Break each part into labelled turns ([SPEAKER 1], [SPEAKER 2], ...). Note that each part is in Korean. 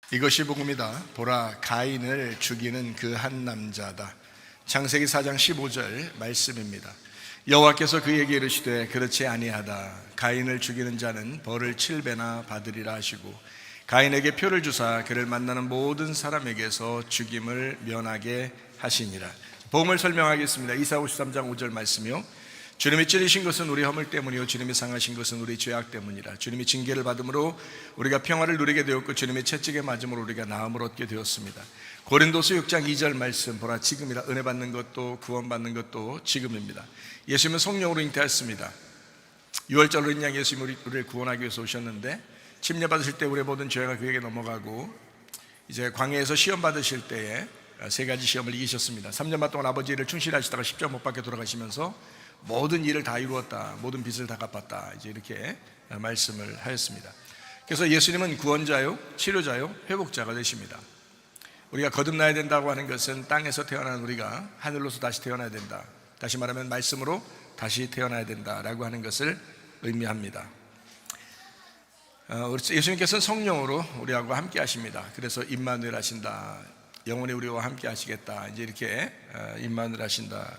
[SPEAKER 1] 이것이 복음이다. 보라, 가인을 죽이는 그 한 남자다. 창세기 4장 15절 말씀입니다. 여호와께서 그에게 이르시되 그렇지 아니하다. 가인을 죽이는 자는 벌을 7배나 받으리라 하시고 가인에게 표를 주사 그를 만나는 모든 사람에게서 죽임을 면하게 하시니라. 복음을 설명하겠습니다. 이사 53장 5절 말씀이요, 주님이 찔리신 것은 우리 허물 때문이요 주님이 상하신 것은 우리 죄악 때문이라. 주님이 징계를 받음으로 우리가 평화를 누리게 되었고 주님의 채찍에 맞음으로 우리가 나음을 얻게 되었습니다. 고린도서 6장 2절 말씀, 보라 지금이라 은혜 받는 것도 구원받는 것도 지금입니다. 예수님은 성령으로 잉태하였습니다. 6월절로 인양 예수님이 우리를 구원하기 위해서 오셨는데, 침례 받으실 때 우리의 모든 죄가 그에게 넘어가고 이제 광야에서 시험 받으실 때에 세 가지 시험을 이기셨습니다. 3년 반 동안 아버지 일을 충실히 하시다가 십자가 못 박혀 돌아가시면서 모든 일을 다 이루었다, 모든 빚을 다 갚았다, 이제 이렇게 말씀을 하였습니다. 그래서 예수님은 구원자요, 치료자요, 회복자가 되십니다. 우리가 거듭나야 된다고 하는 것은 땅에서 태어난 우리가 하늘로서 다시 태어나야 된다, 다시 말하면 말씀으로 다시 태어나야 된다라고 하는 것을 의미합니다. 예수님께서는 성령으로 우리하고 함께 하십니다. 그래서 임마누엘 하신다, 영원히 우리와 함께 하시겠다, 이제 이렇게 임마누엘 하신다.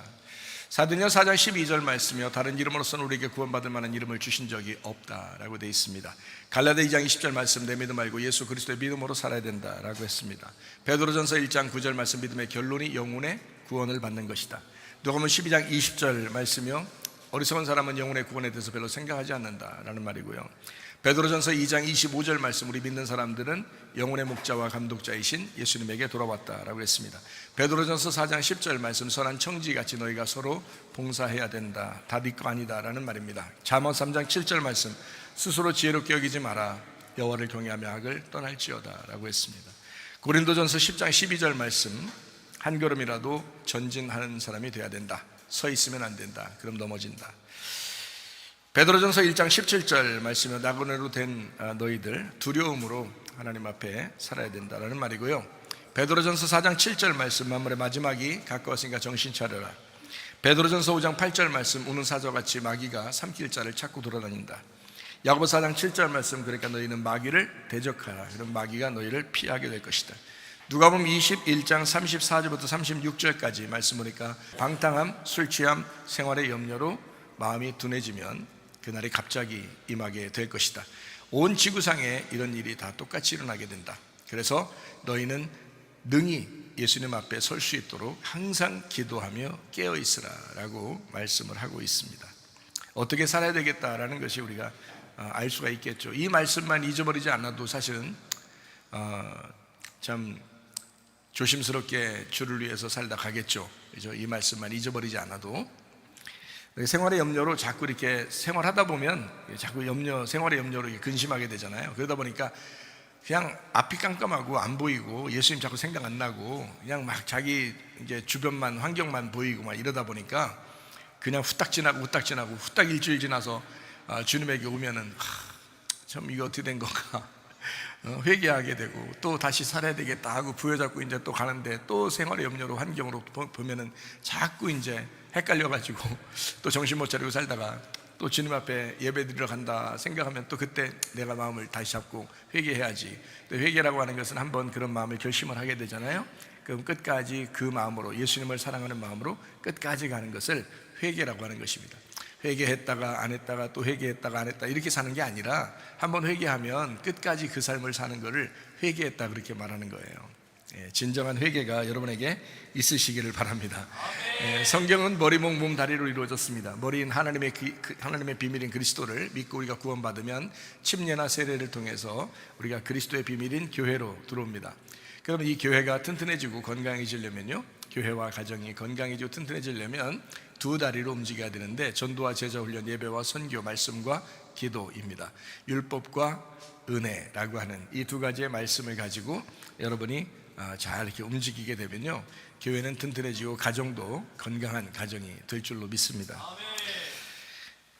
[SPEAKER 1] 사도행전 4장 12절 말씀이요, 다른 이름으로서는 우리에게 구원받을 만한 이름을 주신 적이 없다라고 되어 있습니다. 갈라디아 2장 20절 말씀, 내 믿음 말고 예수 그리스도의 믿음으로 살아야 된다라고 했습니다. 베드로전서 1장 9절 말씀, 믿음의 결론이 영혼의 구원을 받는 것이다. 누가복음 12장 20절 말씀이요, 어리석은 사람은 영혼의 구원에 대해서 별로 생각하지 않는다라는 말이고요. 베드로전서 2장 25절 말씀, 우리 믿는 사람들은 영혼의 목자와 감독자이신 예수님에게 돌아왔다라고 했습니다. 베드로전서 4장 10절 말씀, 선한 청지같이 너희가 서로 봉사해야 된다, 다 네 거 아니다라는 말입니다. 잠언 3장 7절 말씀, 스스로 지혜롭게 여기지 마라, 여호와를 경외하며 악을 떠날지어다라고 했습니다. 고린도전서 10장 12절 말씀, 한 걸음이라도 전진하는 사람이 돼야 된다, 서 있으면 안 된다, 그럼 넘어진다. 베드로전서 1장 17절 말씀에 나그네로 된 너희들 두려움으로 하나님 앞에 살아야 된다라는 말이고요. 베드로전서 4장 7절 말씀, 만물의 마지막이 가까웠으니까 정신 차려라. 베드로전서 5장 8절 말씀, 우는 사자같이 마귀가 삼킬 자를 찾고 돌아다닌다. 야고보 4장 7절 말씀, 그러니까 너희는 마귀를 대적하라, 그럼 마귀가 너희를 피하게 될 것이다. 누가복음 21장 34절부터 36절까지 말씀 보니까 방탕함, 술 취함, 생활의 염려로 마음이 둔해지면 그날이 갑자기 임하게 될 것이다. 온 지구상에 이런 일이 다 똑같이 일어나게 된다. 그래서 너희는 능히 예수님 앞에 설 수 있도록 항상 기도하며 깨어있으라 라고 말씀을 하고 있습니다. 어떻게 살아야 되겠다라는 것이 우리가 알 수가 있겠죠. 이 말씀만 잊어버리지 않아도 사실은 참 조심스럽게 주를 위해서 살다 가겠죠. 그죠? 이 말씀만 잊어버리지 않아도. 생활의 염려로 자꾸 이렇게 생활하다 보면 자꾸 생활의 염려로 근심하게 되잖아요. 그러다 보니까 그냥 앞이 깜깜하고 안 보이고 예수님 자꾸 생각 안 나고 그냥 막 자기 이제 주변만, 환경만 보이고 막 이러다 보니까 그냥 후딱 지나고 후딱 일주일 지나서 주님에게 오면은 참 이거 어떻게 된 건가 회개하게 되고 또 다시 살아야 되겠다 하고 부여잡고 이제 또 가는데 또 생활의 염려로 환경으로 보면은 자꾸 이제 헷갈려가지고 또 정신 못 차리고 살다가 또 주님 앞에 예배 드리러 간다 생각하면 또 그때 내가 마음을 다시 잡고 회개해야지. 또 회개라고 하는 것은 한번 그런 마음을 결심을 하게 되잖아요. 그럼 끝까지 그 마음으로, 예수님을 사랑하는 마음으로 끝까지 가는 것을 회개라고 하는 것입니다. 회개했다가 안 했다가 또 회개했다가 안 했다 이렇게 사는 게 아니라 한번 회개하면 끝까지 그 삶을 사는 것을 회개했다 그렇게 말하는 거예요. 진정한 회개가 여러분에게 있으시기를 바랍니다. 성경은 머리, 목, 몸, 다리로 이루어졌습니다. 머리인 하나님의 비밀인 그리스도를 믿고 우리가 구원받으면 침례나 세례를 통해서 우리가 그리스도의 비밀인 교회로 들어옵니다. 그러면 이 교회가 튼튼해지고 건강해지려면요, 교회와 가정이 건강해지고 튼튼해지려면 두 다리로 움직여야 되는데, 전도와 제자훈련, 예배와 선교, 말씀과 기도입니다. 율법과 은혜라고 하는 이 두 가지의 말씀을 가지고 여러분이 잘 이렇게 움직이게 되면요, 교회는 튼튼해지고 가정도 건강한 가정이 될 줄로 믿습니다.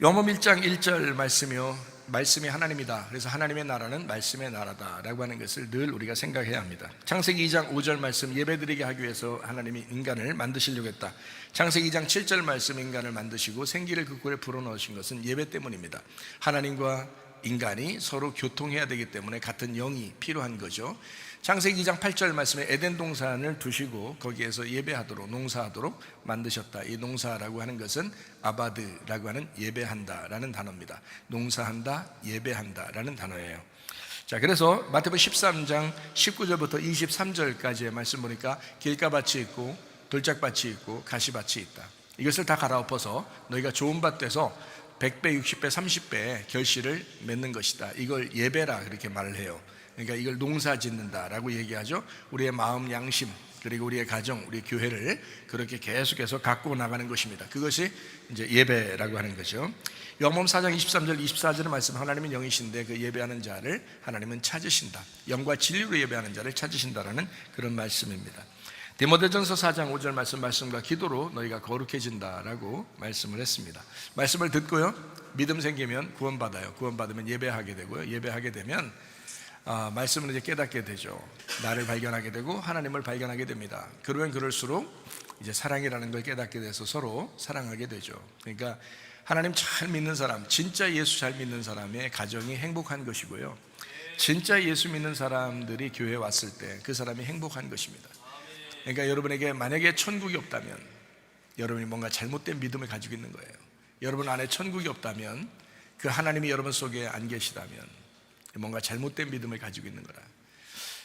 [SPEAKER 1] 요한복음 1장 1절 말씀이요, 말씀이 하나님이다. 그래서 하나님의 나라는 말씀의 나라다라고 하는 것을 늘 우리가 생각해야 합니다. 창세기 2장 5절 말씀, 예배드리게 하기 위해서 하나님이 인간을 만드시려고 했다. 창세기 2장 7절 말씀, 인간을 만드시고 생기를 그 꼴에 불어넣으신 것은 예배 때문입니다. 하나님과 인간이 서로 교통해야 되기 때문에 같은 영이 필요한 거죠. 창세기 2장 8절 말씀에 에덴 동산을 두시고 거기에서 예배하도록, 농사하도록 만드셨다. 이 농사라고 하는 것은 아바드라고 하는 예배한다라는 단어입니다. 농사한다, 예배한다라는 단어예요. 자, 그래서 마태복음 13장 19절부터 23절까지의 말씀 보니까 길가밭이 있고 돌짝밭이 있고 가시밭이 있다. 이것을 다 갈아엎어서 너희가 좋은 밭 돼서 100배, 60배, 30배 결실을 맺는 것이다. 이걸 예배라 그렇게 말을 해요. 그러니까 이걸 농사 짓는다라고 얘기하죠. 우리의 마음, 양심, 그리고 우리의 가정, 우리 교회를 그렇게 계속해서 갖고 나가는 것입니다. 그것이 이제 예배라고 하는 거죠. 요한복음 4장 23절 24절의 말씀, 하나님은 영이신데 그 예배하는 자를 하나님은 찾으신다. 영과 진리로 예배하는 자를 찾으신다라는 그런 말씀입니다. 디모데전서 4장 5절 말씀과 기도로 너희가 거룩해진다라고 말씀을 했습니다. 말씀을 듣고요, 믿음 생기면 구원받아요. 구원받으면 예배하게 되고요, 예배하게 되면 말씀을 이제 깨닫게 되죠. 나를 발견하게 되고 하나님을 발견하게 됩니다. 그러면 그럴수록 이제 사랑이라는 걸 깨닫게 돼서 서로 사랑하게 되죠. 그러니까 하나님 잘 믿는 사람, 진짜 예수 잘 믿는 사람의 가정이 행복한 것이고요, 진짜 예수 믿는 사람들이 교회에 왔을 때 그 사람이 행복한 것입니다. 그러니까 여러분에게 만약에 천국이 없다면 여러분이 뭔가 잘못된 믿음을 가지고 있는 거예요. 여러분 안에 천국이 없다면, 그 하나님이 여러분 속에 안 계시다면 뭔가 잘못된 믿음을 가지고 있는 거라.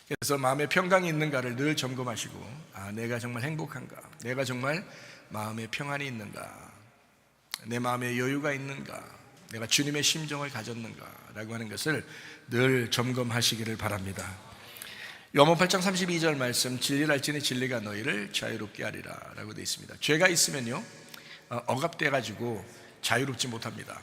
[SPEAKER 1] 그래서 마음에 평강이 있는가를 늘 점검하시고, 내가 정말 행복한가? 내가 정말 마음에 평안이 있는가? 내 마음에 여유가 있는가? 내가 주님의 심정을 가졌는가? 라고 하는 것을 늘 점검하시기를 바랍니다. 요한복음 8장 32절 말씀, 진리를 알지니 진리가 너희를 자유롭게 하리라 라고 되어 있습니다. 죄가 있으면요, 억압돼 가지고 자유롭지 못합니다.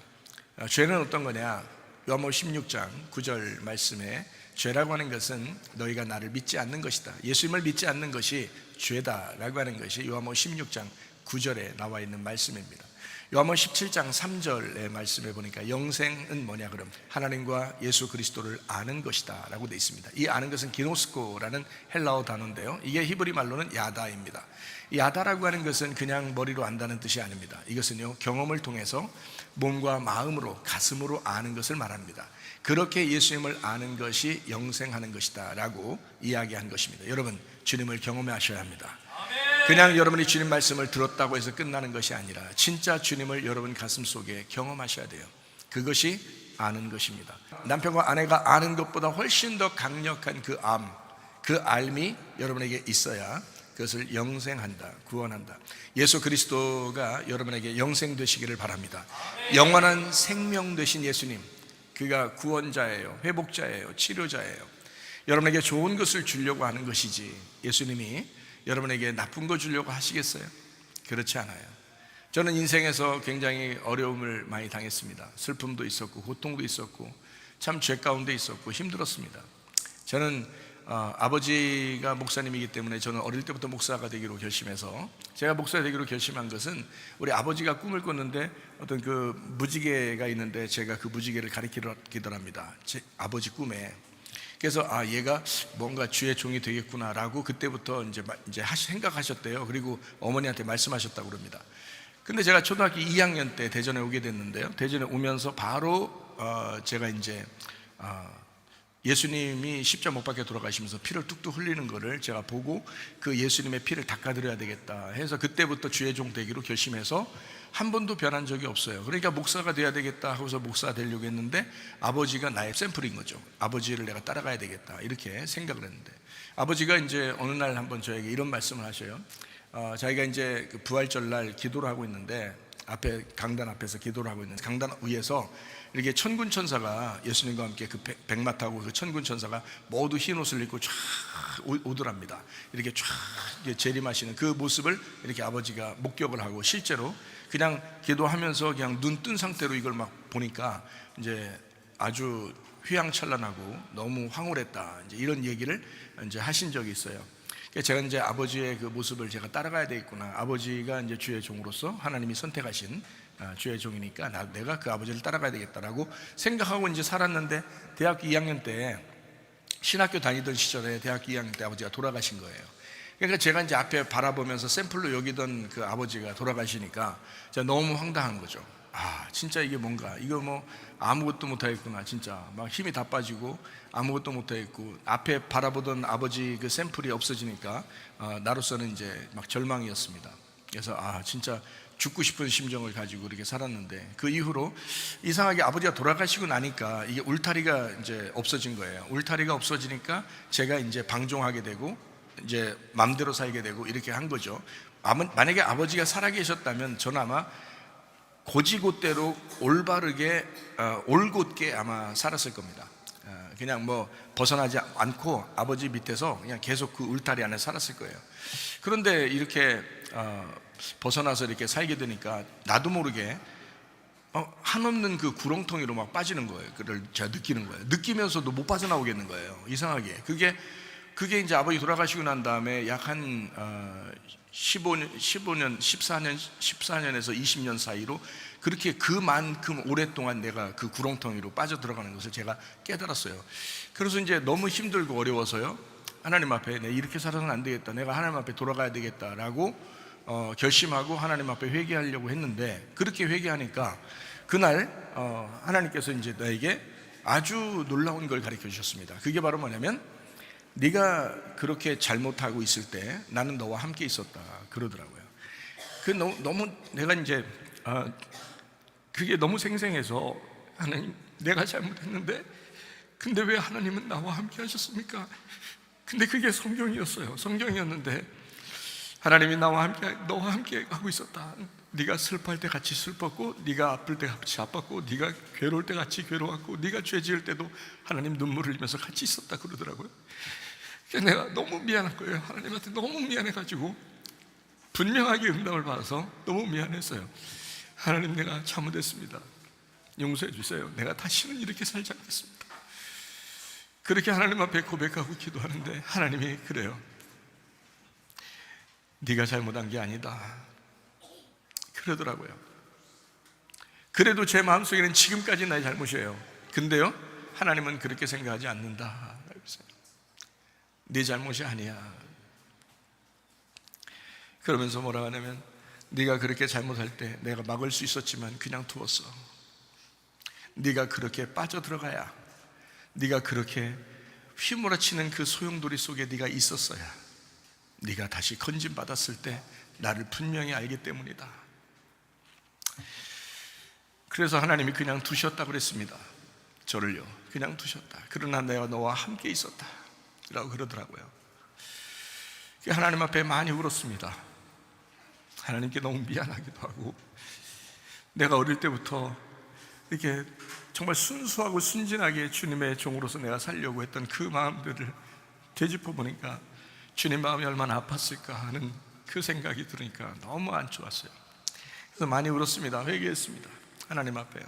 [SPEAKER 1] 죄는 어떤 거냐? 요한복음 16장 9절 말씀에 죄라고 하는 것은 너희가 나를 믿지 않는 것이다, 예수님을 믿지 않는 것이 죄다 라고 하는 것이 요한복음 16장 9절에 나와 있는 말씀입니다. 요한복음 17장 3절의 말씀에 보니까 영생은 뭐냐, 그럼 하나님과 예수 그리스도를 아는 것이다 라고 되어 있습니다. 이 아는 것은 기노스코라는 헬라어 단어인데요, 이게 히브리 말로는 야다입니다. 이 야다라고 하는 것은 그냥 머리로 안다는 뜻이 아닙니다. 이것은요, 경험을 통해서 몸과 마음으로, 가슴으로 아는 것을 말합니다. 그렇게 예수님을 아는 것이 영생하는 것이다 라고 이야기한 것입니다. 여러분, 주님을 경험하셔야 합니다. 그냥 여러분이 주님 말씀을 들었다고 해서 끝나는 것이 아니라 진짜 주님을 여러분 가슴 속에 경험하셔야 돼요. 그것이 아는 것입니다. 남편과 아내가 아는 것보다 훨씬 더 강력한 그 알미 여러분에게 있어야 그것을 영생한다, 구원한다. 예수 그리스도가 여러분에게 영생 되시기를 바랍니다. 영원한 생명 되신 예수님, 그가 구원자예요, 회복자예요, 치료자예요. 여러분에게 좋은 것을 주려고 하는 것이지, 예수님이 여러분에게 나쁜 거 주려고 하시겠어요? 그렇지 않아요. 저는 인생에서 굉장히 어려움을 많이 당했습니다. 슬픔도 있었고 고통도 있었고 참 죄 가운데 있었고 힘들었습니다. 저는 아버지가 목사님이기 때문에 저는 어릴 때부터 목사가 되기로 결심해서, 제가 목사가 되기로 결심한 것은 우리 아버지가 꿈을 꿨는데 어떤 그 무지개가 있는데 제가 그 무지개를 가리키더랍니다, 제 아버지 꿈에. 그래서 얘가 뭔가 주의 종이 되겠구나라고 그때부터 이제 생각하셨대요. 그리고 어머니한테 말씀하셨다고 그럽니다. 근데 제가 초등학교 2학년 때 대전에 오게 됐는데요, 대전에 오면서 바로 제가 이제 예수님이 십자가 못 박혀 돌아가시면서 피를 뚝뚝 흘리는 거를 제가 보고 그 예수님의 피를 닦아드려야 되겠다 해서 그때부터 주의 종 되기로 결심해서 한 번도 변한 적이 없어요. 그러니까 목사가 돼야 되겠다 하고서 목사가 되려고 했는데 아버지가 나의 샘플인 거죠. 아버지를 내가 따라가야 되겠다 이렇게 생각을 했는데, 아버지가 이제 어느 날 한번 저에게 이런 말씀을 하셔요. 자기가 이제 그 부활절 날 기도를 하고 있는데, 앞에 강단 앞에서 기도를 하고 있는데 강단 위에서 이렇게 천군 천사가 예수님과 함께 그 백마 타고 그 천군 천사가 모두 흰 옷을 입고 쫙 오더랍니다. 이렇게 쫙 재림하시는 그 모습을 이렇게 아버지가 목격을 하고, 실제로 그냥 기도하면서 그냥 눈 뜬 상태로 이걸 막 보니까 이제 아주 휘황찬란하고 너무 황홀했다, 이제 이런 얘기를 이제 하신 적이 있어요. 제가 이제 아버지의 그 모습을 제가 따라가야 되겠구나. 아버지가 이제 주의 종으로서 하나님이 선택하신 주의 종이니까 내가 그 아버지를 따라가야 되겠다라고 생각하고 이제 살았는데, 대학교 2학년 때, 신학교 다니던 시절에 대학교 2학년 때 아버지가 돌아가신 거예요. 그러니까 제가 이제 앞에 바라보면서 샘플로 여기던 그 아버지가 돌아가시니까 제가 너무 황당한 거죠. 진짜 이게 뭔가, 이거 뭐 아무것도 못하겠구나. 진짜 막 힘이 다 빠지고 아무것도 못하겠고, 앞에 바라보던 아버지 그 샘플이 없어지니까 나로서는 이제 막 절망이었습니다. 그래서 진짜 죽고 싶은 심정을 가지고 이렇게 살았는데, 그 이후로 이상하게 아버지가 돌아가시고 나니까 이게 울타리가 이제 없어진 거예요. 울타리가 없어지니까 제가 이제 방종하게 되고 이제 맘대로 살게 되고 이렇게 한 거죠. 만약에 아버지가 살아계셨다면 저는 아마 고지곳대로 올바르게 올곧게 아마 살았을 겁니다. 그냥 뭐 벗어나지 않고 아버지 밑에서 그냥 계속 그 울타리 안에 살았을 거예요. 그런데 이렇게 벗어나서 이렇게 살게 되니까 나도 모르게 한없는 그 구렁텅이로 막 빠지는 거예요. 그걸 제가 느끼는 거예요. 느끼면서도 못 빠져나오겠는 거예요. 이상하게 그게 이제 아버지 돌아가시고 난 다음에 약 한 14년에서 20년 사이로 그렇게 그만큼 오랫동안 내가 그 구렁텅이로 빠져들어가는 것을 제가 깨달았어요. 그래서 이제 너무 힘들고 어려워서요, 하나님 앞에 내가 이렇게 살아서는 안 되겠다, 내가 하나님 앞에 돌아가야 되겠다라고 결심하고 하나님 앞에 회개하려고 했는데, 그렇게 회개하니까 그날 하나님께서 이제 나에게 아주 놀라운 걸 가르쳐 주셨습니다. 그게 바로 뭐냐면, 네가 그렇게 잘못하고 있을 때 나는 너와 함께 있었다 그러더라고요. 그 너무 내가 이제 그게 너무 생생해서, 하나님, 내가 잘못했는데 근데 왜 하나님은 나와 함께 하셨습니까? 근데 그게 성경이었어요. 성경이었는데 하나님이 너와 함께 하고 있었다. 네가 슬퍼할 때 같이 슬펐고, 네가 아플 때 같이 아팠고, 네가 괴로울 때 같이 괴로웠고, 네가 죄 지을 때도 하나님 눈물을 흘리면서 같이 있었다 그러더라고요. 내가 너무 미안한 거예요. 하나님한테 너무 미안해가지고 분명하게 응답을 받아서 너무 미안했어요. 하나님, 내가 잘못했습니다. 용서해 주세요. 내가 다시는 이렇게 살지 않겠습니다. 그렇게 하나님 앞에 고백하고 기도하는데 하나님이 그래요. 네가 잘못한 게 아니다 그러더라고요. 그래도 제 마음속에는 지금까지 나의 잘못이에요. 근데요, 하나님은 그렇게 생각하지 않는다. 네 잘못이 아니야. 그러면서 뭐라 하냐면, 네가 그렇게 잘못할 때 내가 막을 수 있었지만 그냥 두었어. 네가 그렇게 빠져들어가야, 네가 그렇게 휘몰아치는 그 소용돌이 속에 네가 있었어야 네가 다시 건진받았을 때 나를 분명히 알기 때문이다. 그래서 하나님이 그냥 두셨다 그랬습니다. 저를요, 그냥 두셨다. 그러나 내가 너와 함께 있었다 라고 그러더라고요. 하나님 앞에 많이 울었습니다. 하나님께 너무 미안하기도 하고, 내가 어릴 때부터 이렇게 정말 순수하고 순진하게 주님의 종으로서 내가 살려고 했던 그 마음들을 되짚어 보니까 주님 마음이 얼마나 아팠을까 하는 그 생각이 들으니까 너무 안 좋았어요. 그래서 많이 울었습니다. 회개했습니다. 하나님 앞에요.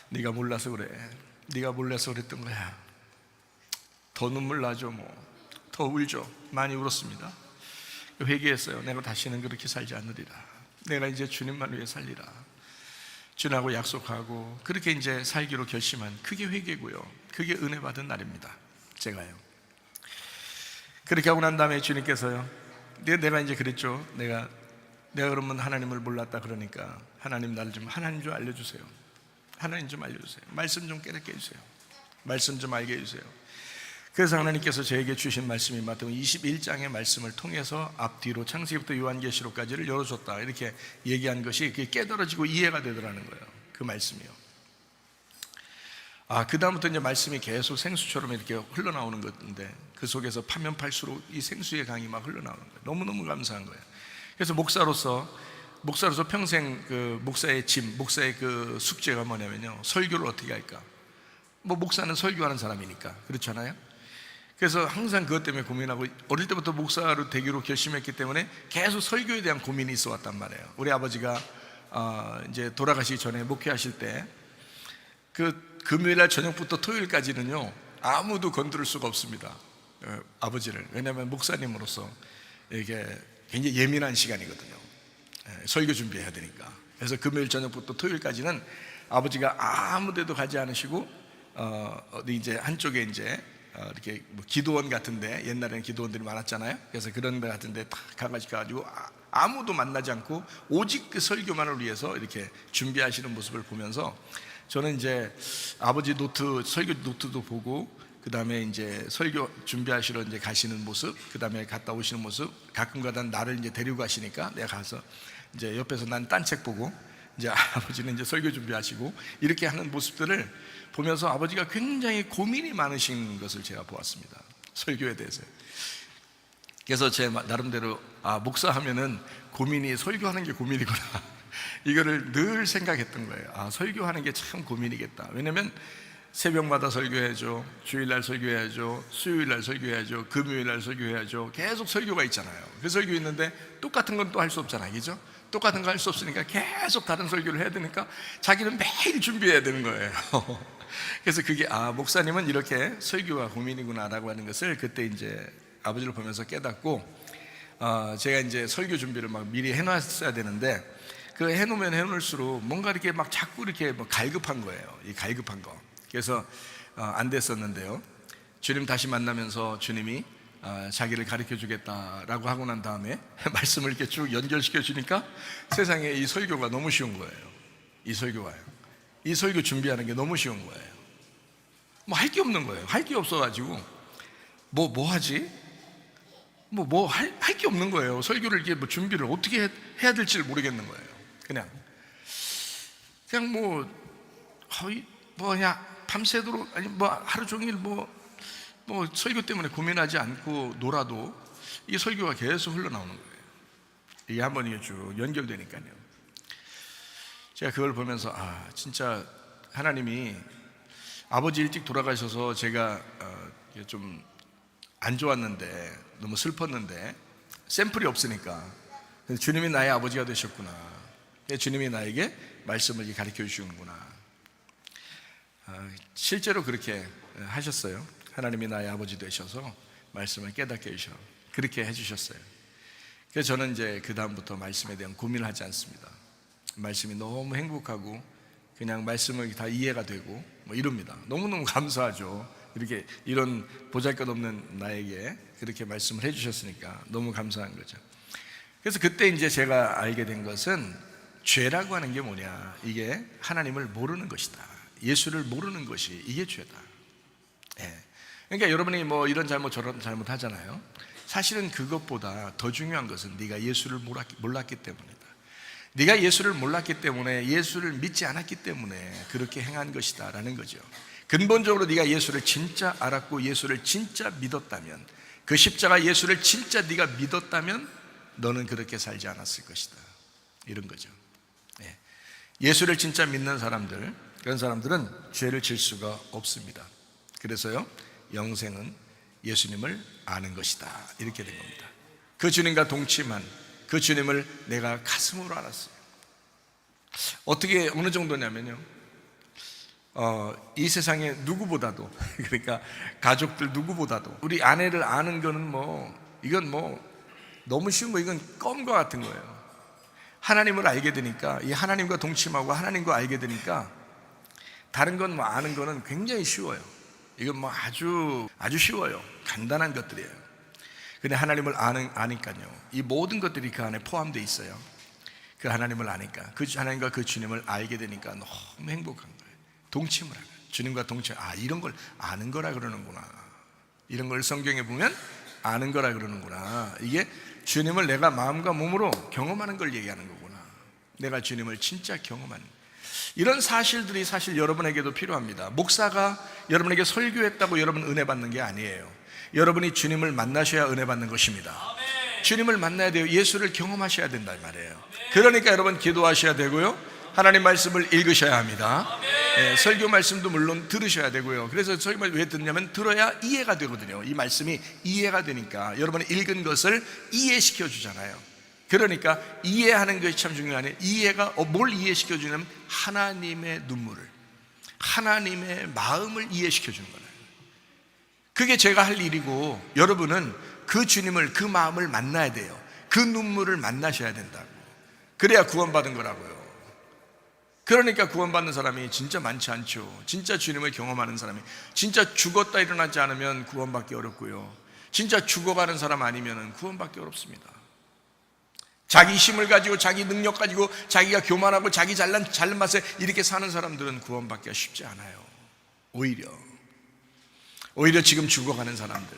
[SPEAKER 1] 네가 몰라서 그래. 네가 몰라서 그랬던 거야. 더 눈물 나죠, 더 울죠. 많이 울었습니다. 회개했어요. 내가 다시는 그렇게 살지 않으리라. 내가 이제 주님만 위해 살리라. 주님하고 약속하고 그렇게 이제 살기로 결심한, 그게 회개고요. 그게 은혜 받은 날입니다. 제가요. 그렇게 하고 난 다음에 주님께서요, 내가 이제 그랬죠. 내가 그러면 하나님을 몰랐다 그러니까, 하나님 나를 좀, 하나님 좀 알려주세요. 하나님 좀 알려주세요. 말씀 좀 깨닫게 해주세요. 말씀 좀 알게 해주세요. 그래서 하나님께서 저에게 주신 말씀이 마태복음 21장의 말씀을 통해서 앞뒤로 창세기부터 요한계시록까지를 열어줬다, 이렇게 얘기한 것이 그게 깨달아지고 이해가 되더라는 거예요. 그 말씀이요. 그 다음부터 이제 말씀이 계속 생수처럼 이렇게 흘러나오는 건데, 그 속에서 파면 팔수록 이 생수의 강이 막 흘러나오는 거예요. 너무너무 감사한 거예요. 그래서 목사로서 평생 그 목사의 짐, 목사의 그 숙제가 뭐냐면요, 설교를 어떻게 할까. 목사는 설교하는 사람이니까, 그렇잖아요. 그래서 항상 그것 때문에 고민하고, 어릴 때부터 목사로 되기로 결심했기 때문에 계속 설교에 대한 고민이 있어 왔단 말이에요. 우리 아버지가 이제 돌아가시기 전에 목회하실 때, 그 금요일날 저녁부터 토요일까지는요 아무도 건드릴 수가 없습니다. 아버지를. 왜냐하면 목사님으로서 이게 굉장히 예민한 시간이거든요. 설교 준비해야 되니까. 그래서 금요일 저녁부터 토요일까지는 아버지가 아무 데도 가지 않으시고 어디 이제 한쪽에 이제 이렇게 기도원 같은데, 옛날에는 기도원들이 많았잖아요. 그래서 그런 데 같은데 딱 가가지고 아무도 만나지 않고 오직 그 설교만을 위해서 이렇게 준비하시는 모습을 보면서 저는 이제 아버지 노트, 설교 노트도 보고, 그 다음에 이제 설교 준비하시러 이제 가시는 모습, 그 다음에 갔다 오시는 모습, 가끔가다 나를 이제 데리고 가시니까 내가 가서 이제 옆에서 난 딴 책 보고, 이제 아버지는 이제 설교 준비하시고 이렇게 하는 모습들을 보면서 아버지가 굉장히 고민이 많으신 것을 제가 보았습니다. 설교에 대해서. 그래서 제 나름대로 목사하면은 고민이 설교하는 게 고민이구나 이거를 늘 생각했던 거예요. 설교하는 게 참 고민이겠다. 왜냐면 새벽마다 설교해야죠, 주일날 설교해야죠, 수요일날 설교해야죠, 금요일날 설교해야죠. 계속 설교가 있잖아요. 그 설교 있는데 똑같은 건 또 할 수 없잖아요, 그죠? 똑같은 거 할 수 없으니까 계속 다른 설교를 해야 되니까 자기는 매일 준비해야 되는 거예요. 그래서 그게 목사님은 이렇게 설교가 고민이구나 라고 하는 것을 그때 이제 아버지를 보면서 깨닫고, 제가 이제 설교 준비를 막 미리 해놨어야 되는데 그 해놓으면 해놓을수록 뭔가 이렇게 막 자꾸 이렇게 뭐 갈급한 거예요. 이 갈급한 거. 그래서 안 됐었는데요, 주님 다시 만나면서 주님이 자기를 가르쳐 주겠다라고 하고 난 다음에 말씀을 이렇게 쭉 연결시켜 주니까 세상에 이 설교가 너무 쉬운 거예요. 이 설교가요, 이 설교 준비하는 게 너무 쉬운 거예요. 뭐 할 게 없는 거예요. 할 게 없어가지고 뭐 하지? 할 게 없는 거예요. 설교를 이렇게 뭐 준비를 어떻게 해야 될지를 모르겠는 거예요. 그냥 그냥 밤새도록, 아니 하루 종일 설교 때문에 고민하지 않고 놀아도 이 설교가 계속 흘러나오는 거예요. 이게 한번 이게 쭉 연결되니까요. 제가 그걸 보면서 진짜 하나님이 아버지 일찍 돌아가셔서 제가 좀 안 좋았는데, 너무 슬펐는데 샘플이 없으니까 주님이 나의 아버지가 되셨구나, 주님이 나에게 말씀을 가르쳐 주시는구나. 실제로 그렇게 하셨어요. 하나님이 나의 아버지 되셔서 말씀을 깨닫게 해주셔, 그렇게 해주셨어요. 그래서 저는 이제 그 다음부터 말씀에 대한 고민을 하지 않습니다. 말씀이 너무 행복하고 그냥 말씀을 다 이해가 되고 이럽니다. 너무너무 감사하죠. 이렇게 이런 보잘것없는 나에게 그렇게 말씀을 해주셨으니까 너무 감사한 거죠. 그래서 그때 이제 제가 알게 된 것은 죄라고 하는 게 뭐냐, 이게 하나님을 모르는 것이다, 예수를 모르는 것이 이게 죄다. 그러니까 여러분이 이런 잘못 저런 잘못 하잖아요. 사실은 그것보다 더 중요한 것은 네가 예수를 몰랐기 때문이다. 네가 예수를 몰랐기 때문에, 예수를 믿지 않았기 때문에 그렇게 행한 것이다 라는 거죠. 근본적으로 네가 예수를 진짜 알았고 예수를 진짜 믿었다면, 그 십자가 예수를 진짜 네가 믿었다면 너는 그렇게 살지 않았을 것이다, 이런 거죠. 예수를 진짜 믿는 사람들, 그런 사람들은 죄를 질 수가 없습니다. 그래서요, 영생은 예수님을 아는 것이다, 이렇게 된 겁니다. 그 주님과 동침한 그 주님을 내가 가슴으로 알았어요. 어떻게, 어느 정도냐면요, 이 세상에 누구보다도, 그러니까 가족들 누구보다도 우리 아내를 아는 거는 이건 너무 쉬운 거, 이건 껌과 같은 거예요. 하나님을 알게 되니까, 이 하나님과 동침하고 하나님과 알게 되니까 다른 건 아는 거는 굉장히 쉬워요. 이건 아주 쉬워요. 간단한 것들이에요. 근데 하나님을 아니까요, 이 모든 것들이 그 안에 포함되어 있어요. 그 하나님을 아니까, 그 하나님과 그 주님을 알게 되니까 너무 행복한 거예요. 동침을 하는, 주님과 동침. 이런 걸 아는 거라 그러는구나, 이런 걸 성경에 보면 아는 거라 그러는구나. 이게 주님을 내가 마음과 몸으로 경험하는 걸 얘기하는 거구나. 내가 주님을 진짜 경험하는, 이런 사실들이 사실 여러분에게도 필요합니다. 목사가 여러분에게 설교했다고 여러분 은혜 받는 게 아니에요. 여러분이 주님을 만나셔야 은혜 받는 것입니다. 주님을 만나야 돼요. 예수를 경험하셔야 된단 말이에요. 그러니까 여러분 기도하셔야 되고요, 하나님 말씀을 읽으셔야 합니다. 설교 말씀도 물론 들으셔야 되고요. 그래서 설교 말씀 왜 듣냐면 들어야 이해가 되거든요. 이 말씀이 이해가 되니까 여러분이 읽은 것을 이해시켜 주잖아요. 그러니까 이해하는 것이 참 중요하네. 이해가 뭘 이해시켜 주냐면 하나님의 눈물을, 하나님의 마음을 이해시켜 주는 거예요. 그게 제가 할 일이고, 여러분은 그 주님을, 그 마음을 만나야 돼요. 그 눈물을 만나셔야 된다고. 그래야 구원받은 거라고요. 그러니까 구원받는 사람이 진짜 많지 않죠. 진짜 주님을 경험하는 사람이, 진짜 죽었다 일어나지 않으면 구원받기 어렵고요, 진짜 죽어가는 사람 아니면 구원받기 어렵습니다. 자기 힘을 가지고 자기 능력 가지고 자기가 교만하고 자기 잘난 맛에 이렇게 사는 사람들은 구원받기가 쉽지 않아요. 오히려 지금 죽어가는 사람들,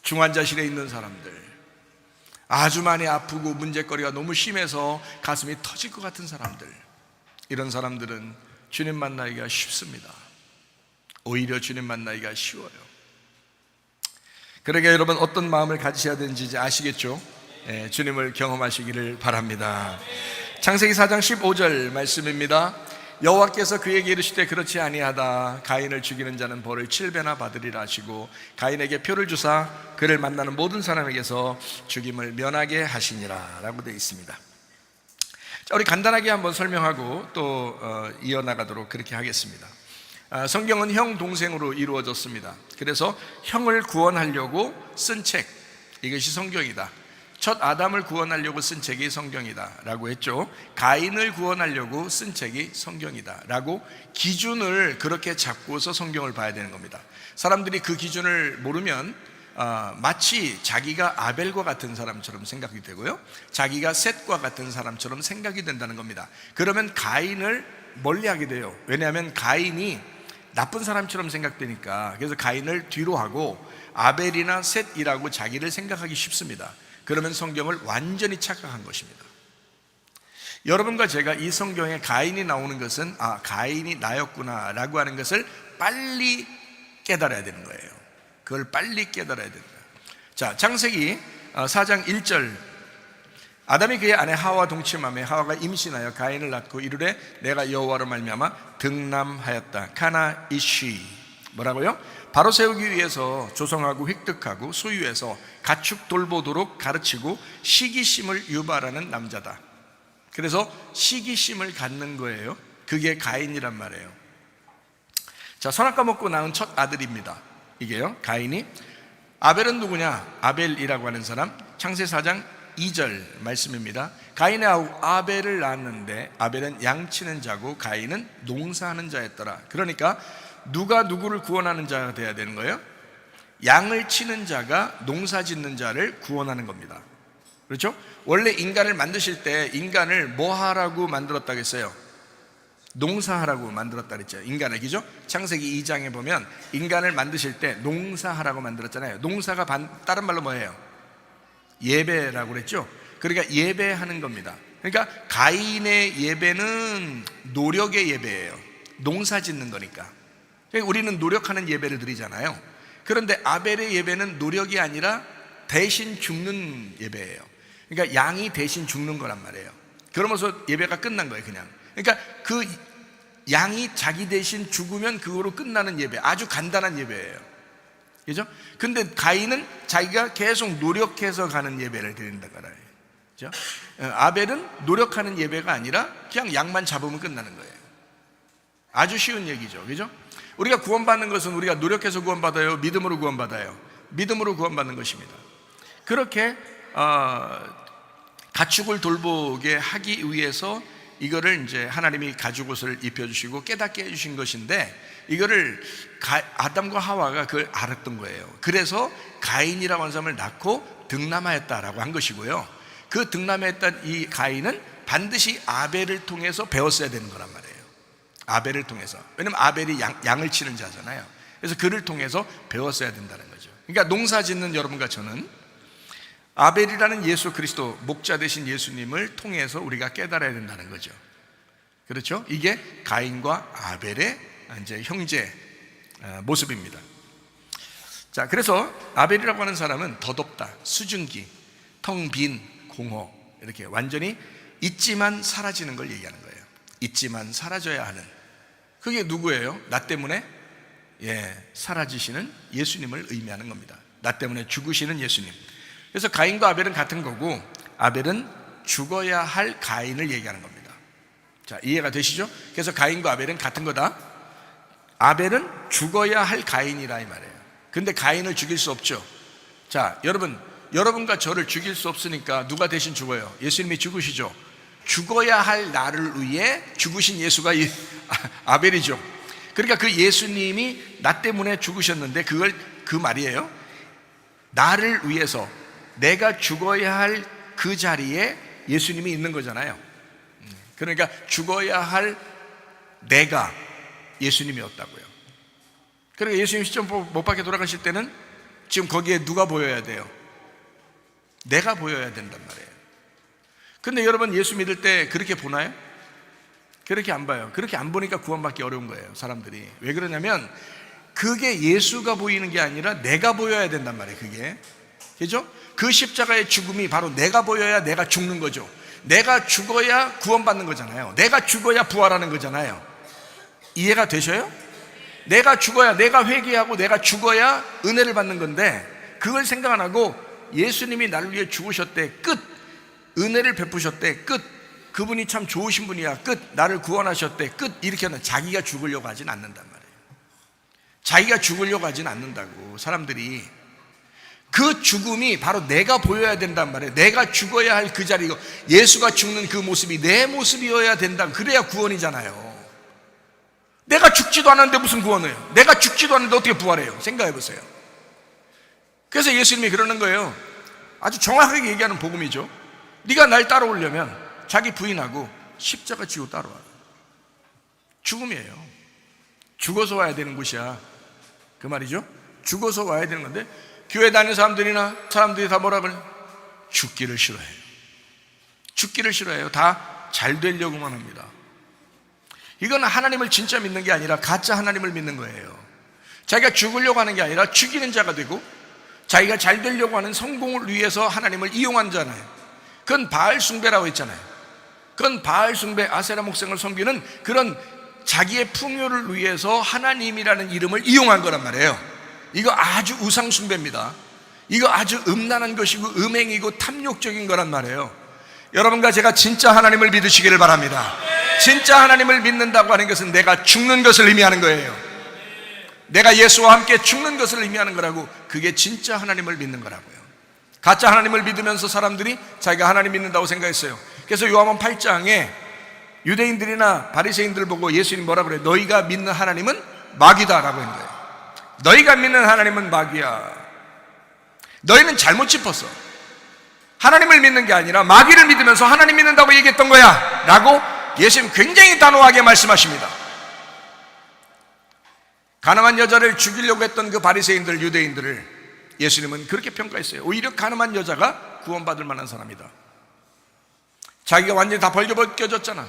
[SPEAKER 1] 중환자실에 있는 사람들, 아주 많이 아프고 문제거리가 너무 심해서 가슴이 터질 것 같은 사람들, 이런 사람들은 주님 만나기가 쉽습니다. 오히려 주님 만나기가 쉬워요. 그러게 여러분, 어떤 마음을 가지셔야 되는지 이제 아시겠죠? 주님을 경험하시기를 바랍니다. 창세기 4장 15절 말씀입니다. 여호와께서 그에게 이르시되 그렇지 아니하다. 가인을 죽이는 자는 벌을 7배나 받으리라 하시고 가인에게 표를 주사 그를 만나는 모든 사람에게서 죽임을 면하게 하시니라 라고 되어 있습니다. 자, 우리 간단하게 한번 설명하고 또 이어나가도록 그렇게 하겠습니다. 성경은 형 동생으로 이루어졌습니다. 그래서 형을 구원하려고 쓴 책, 이것이 성경이다. 첫 아담을 구원하려고 쓴 책이 성경이다 라고 했죠. 가인을 구원하려고 쓴 책이 성경이다 라고 기준을 그렇게 잡고서 성경을 봐야 되는 겁니다. 사람들이 그 기준을 모르면 마치 자기가 아벨과 같은 사람처럼 생각이 되고요, 자기가 셋과 같은 사람처럼 생각이 된다는 겁니다. 그러면 가인을 멀리하게 돼요. 왜냐하면 가인이 나쁜 사람처럼 생각되니까. 그래서 가인을 뒤로 하고 아벨이나 셋이라고 자기를 생각하기 쉽습니다. 그러면 성경을 완전히 착각한 것입니다. 여러분과 제가 이 성경에 가인이 나오는 것은 가인이 나였구나 라고 하는 것을 빨리 깨달아야 되는 거예요. 그걸 빨리 깨달아야 된다. 자, 창세기 4장 1절, 아담이 그의 아내 하와 동침하며 하와가 임신하여 가인을 낳고 이르되 내가 여호와로 말미암아 등남하였다. 카나 이쉬, 뭐라고요? 바로 세우기 위해서 조성하고 획득하고 소유해서 가축 돌보도록 가르치고 시기심을 유발하는 남자다. 그래서 시기심을 갖는 거예요. 그게 가인이란 말이에요. 자, 선악과 먹고 낳은 첫 아들입니다. 이게요, 가인이. 아벨은 누구냐? 아벨이라고 하는 사람, 창세 4장 2절 말씀입니다. 가인의 아벨을 낳았는데 아벨은 양치는 자고 가인은 농사하는 자였더라. 그러니까 누가 누구를 구원하는 자가 돼야 되는 거예요? 양을 치는 자가 농사 짓는 자를 구원하는 겁니다. 그렇죠? 원래 인간을 만드실 때 인간을 뭐 하라고 만들었다고 했어요? 농사하라고 만들었다 그랬죠. 인간을, 그죠? 창세기 2장에 보면 인간을 만드실 때 농사하라고 만들었잖아요. 농사가 다른 말로 뭐예요? 예배라고 그랬죠. 그러니까 예배하는 겁니다. 그러니까 가인의 예배는 노력의 예배예요. 농사 짓는 거니까. 우리는 노력하는 예배를 드리잖아요. 그런데 아벨의 예배는 노력이 아니라 대신 죽는 예배예요. 그러니까 양이 대신 죽는 거란 말이에요. 그러면서 예배가 끝난 거예요, 그냥. 그러니까 그 양이 자기 대신 죽으면 그거로 끝나는 예배, 아주 간단한 예배예요. 그죠? 근데 가인은 자기가 계속 노력해서 가는 예배를 드린다 그래요. 그죠? 아벨은 노력하는 예배가 아니라 그냥 양만 잡으면 끝나는 거예요. 아주 쉬운 얘기죠. 그죠? 우리가 구원받는 것은 우리가 노력해서 구원받아요? 믿음으로 구원받아요? 믿음으로 구원받는 것입니다. 그렇게 가축을 돌보게 하기 위해서 이거를 이제 하나님이 가죽옷을 입혀주시고 깨닫게 해주신 것인데, 이거를 아담과 하와가 그걸 알았던 거예요. 그래서 가인이라고 하는 사람을 낳고 등남하였다라고 한 것이고요. 그 등남했던 이 가인은 반드시 아벨을 통해서 배웠어야 되는 거란 말이에요. 아벨을 통해서. 왜냐면 아벨이 양을 치는 자잖아요. 그래서 그를 통해서 배웠어야 된다는 거죠. 그러니까 농사 짓는 여러분과 저는 아벨이라는 예수 그리스도, 목자 되신 예수님을 통해서 우리가 깨달아야 된다는 거죠. 그렇죠? 이게 가인과 아벨의 이제 형제 모습입니다. 자, 그래서 아벨이라고 하는 사람은 덧없다, 수증기, 텅 빈 공허, 이렇게 완전히 있지만 사라지는 걸 얘기하는 거예요. 있지만 사라져야 하는, 그게 누구예요? 나 때문에 사라지시는 예수님을 의미하는 겁니다. 나 때문에 죽으시는 예수님. 그래서 가인과 아벨은 같은 거고, 아벨은 죽어야 할 가인을 얘기하는 겁니다. 자, 이해가 되시죠? 그래서 가인과 아벨은 같은 거다. 아벨은 죽어야 할 가인이라 이 말이에요. 근데 가인을 죽일 수 없죠. 자, 여러분과 저를 죽일 수 없으니까 누가 대신 죽어요? 예수님이 죽으시죠. 죽어야 할 나를 위해 죽으신 예수가 아벨이죠. 그러니까 그 예수님이 나 때문에 죽으셨는데, 그걸 그 말이에요. 나를 위해서 내가 죽어야 할 그 자리에 예수님이 있는 거잖아요. 그러니까 죽어야 할 내가 예수님이었다고요. 그러니까 예수님 시점 못 박혀 돌아가실 때는 지금 거기에 누가 보여야 돼요? 내가 보여야 된단 말이에요. 근데 여러분 예수 믿을 때 그렇게 보나요? 그렇게 안 봐요. 그렇게 안 보니까 구원받기 어려운 거예요, 사람들이. 왜 그러냐면 그게 예수가 보이는 게 아니라 내가 보여야 된단 말이에요. 그게, 그죠? 그 십자가의 죽음이 바로 내가 보여야 내가 죽는 거죠. 내가 죽어야 구원받는 거잖아요. 내가 죽어야 부활하는 거잖아요. 이해가 되셔요? 내가 죽어야, 내가 회개하고 내가 죽어야 은혜를 받는 건데 그걸 생각 안 하고 예수님이 나를 위해 죽으셨대, 끝. 은혜를 베푸셨대, 끝. 그분이 참 좋으신 분이야, 끝. 나를 구원하셨대, 끝. 이렇게 하면 자기가 죽으려고 하진 않는단 말이에요. 자기가 죽으려고 하진 않는다고. 사람들이 그 죽음이 바로 내가 보여야 된단 말이에요. 내가 죽어야 할 그 자리, 예수가 죽는 그 모습이 내 모습이어야 된다. 그래야 구원이잖아요. 내가 죽지도 않았는데 무슨 구원해요? 내가 죽지도 않았는데 어떻게 부활해요? 생각해 보세요. 그래서 예수님이 그러는 거예요. 아주 정확하게 얘기하는 복음이죠. 네가 날 따라오려면 자기 부인하고 십자가 지고 따라와. 죽음이에요. 죽어서 와야 되는 곳이야. 그 말이죠. 죽어서 와야 되는 건데 교회 다니는 사람들이 다 뭐라 그래요? 죽기를 싫어해요. 죽기를 싫어해요. 다 잘 되려고만 합니다. 이건 하나님을 진짜 믿는 게 아니라 가짜 하나님을 믿는 거예요. 자기가 죽으려고 하는 게 아니라 죽이는 자가 되고 자기가 잘 되려고 하는 성공을 위해서 하나님을 이용한 자잖아요. 그건 바알 숭배라고 했잖아요. 그건 바알 숭배, 아세라 목상을 섬기는 그런 자기의 풍요를 위해서 하나님이라는 이름을 이용한 거란 말이에요. 이거 아주 우상 숭배입니다. 이거 아주 음란한 것이고 음행이고 탐욕적인 거란 말이에요. 여러분과 제가 진짜 하나님을 믿으시기를 바랍니다. 진짜 하나님을 믿는다고 하는 것은 내가 죽는 것을 의미하는 거예요. 내가 예수와 함께 죽는 것을 의미하는 거라고. 그게 진짜 하나님을 믿는 거라고요. 가짜 하나님을 믿으면서 사람들이 자기가 하나님 믿는다고 생각했어요. 그래서 요한복음 8장에 유대인들이나 바리새인들 보고 예수님 뭐라 그래요? 너희가 믿는 하나님은 마귀다라고 한 거예요. 너희가 믿는 하나님은 마귀야. 너희는 잘못 짚었어. 하나님을 믿는 게 아니라 마귀를 믿으면서 하나님 믿는다고 얘기했던 거야 라고 예수님 굉장히 단호하게 말씀하십니다. 가늠한 여자를 죽이려고 했던 그 바리새인들, 유대인들을 예수님은 그렇게 평가했어요. 오히려 가늠한 여자가 구원받을 만한 사람이다. 자기가 완전히 다 벌겨벗겨졌잖아.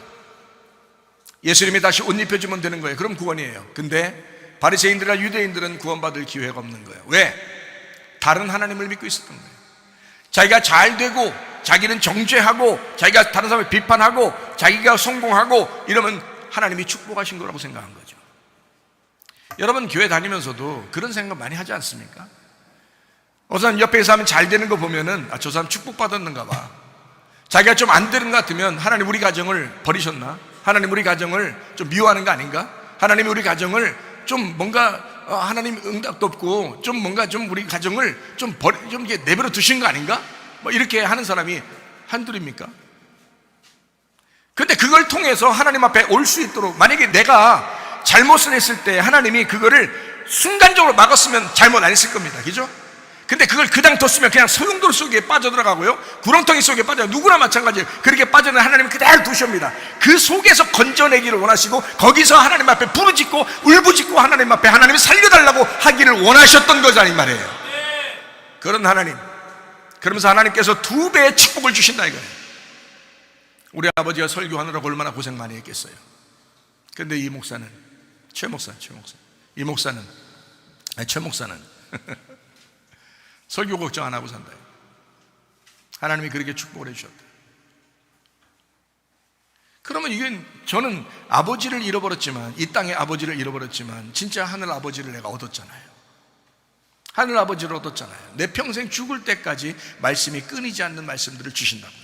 [SPEAKER 1] 예수님이 다시 옷 입혀주면 되는 거예요. 그럼 구원이에요. 근데 바리새인들이나 유대인들은 구원받을 기회가 없는 거예요. 왜? 다른 하나님을 믿고 있었던 거예요. 자기가 잘 되고 자기는 정죄하고 자기가 다른 사람을 비판하고 자기가 성공하고 이러면 하나님이 축복하신 거라고 생각한 거죠. 여러분 교회 다니면서도 그런 생각 많이 하지 않습니까? 어느 사람 옆에 사람 잘 되는 거 보면은 저 사람 축복받았는가 봐. 자기가 좀 안 되는 것 같으면 하나님 우리 가정을 버리셨나? 하나님 우리 가정을 좀 미워하는 거 아닌가? 하나님 우리 가정을 좀 뭔가 하나님 응답도 없고 좀 뭔가 좀 우리 가정을 좀 이렇게 내버려 두신 거 아닌가? 뭐 이렇게 하는 사람이 한둘입니까? 근데 그걸 통해서 하나님 앞에 올 수 있도록, 만약에 내가 잘못을 했을 때 하나님이 그거를 순간적으로 막았으면 잘못 안 했을 겁니다. 그죠? 근데 그걸 그당 뒀으면 그냥 소용돌 속에 빠져들어가고요, 구렁텅이 속에 빠져, 누구나 마찬가지예요. 그렇게 빠져는 하나님은 그대로 두십니다. 그 속에서 건져내기를 원하시고 거기서 하나님 앞에 부르짖고 울부짖고 하나님 앞에 하나님 살려달라고 하기를 원하셨던 거잖아요, 이 말이에요. 그런 하나님, 그러면서 하나님께서 2배의 축복을 주신다 이거예요. 우리 아버지가 설교하느라고 얼마나 고생 많이 했겠어요. 근데 이 목사는, 최 목사는 설교 걱정 안 하고 산다. 하나님이 그렇게 축복을 해주셨다. 그러면 이게, 저는 아버지를 잃어버렸지만, 이 땅의 아버지를 잃어버렸지만 진짜 하늘 아버지를 내가 얻었잖아요. 하늘 아버지를 얻었잖아요. 내 평생 죽을 때까지 말씀이 끊이지 않는 말씀들을 주신다고요.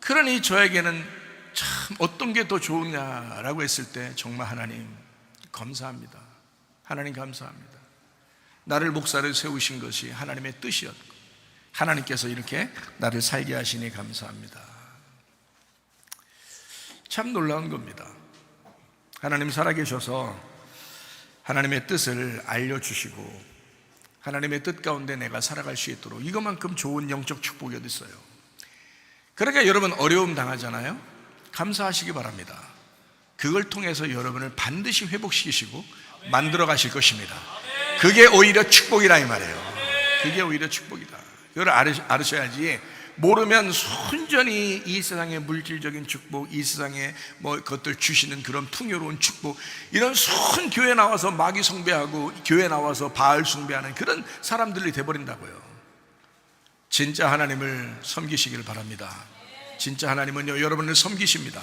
[SPEAKER 1] 그러니 저에게는 참 어떤 게 더 좋으냐라고 했을 때 정말 하나님 감사합니다. 하나님 감사합니다. 나를 목사를 세우신 것이 하나님의 뜻이었고 하나님께서 이렇게 나를 살게 하시니 감사합니다. 참 놀라운 겁니다. 하나님 살아계셔서 하나님의 뜻을 알려주시고 하나님의 뜻 가운데 내가 살아갈 수 있도록, 이것만큼 좋은 영적 축복이 어디 있어요? 그러니까 여러분 어려움 당하잖아요. 감사하시기 바랍니다. 그걸 통해서 여러분을 반드시 회복시키시고 만들어 가실 것입니다. 그게 오히려 축복이라 이 말이에요. 그게 오히려 축복이다. 이걸 알으셔야지. 모르면 순전히 이 세상의 물질적인 축복, 이 세상에 그것들 주시는 그런 풍요로운 축복, 이런 순 교회 나와서 마귀 숭배하고 교회 나와서 바알 숭배하는 그런 사람들이 돼버린다고요. 진짜 하나님을 섬기시길 바랍니다. 진짜 하나님은요, 여러분을 섬기십니다.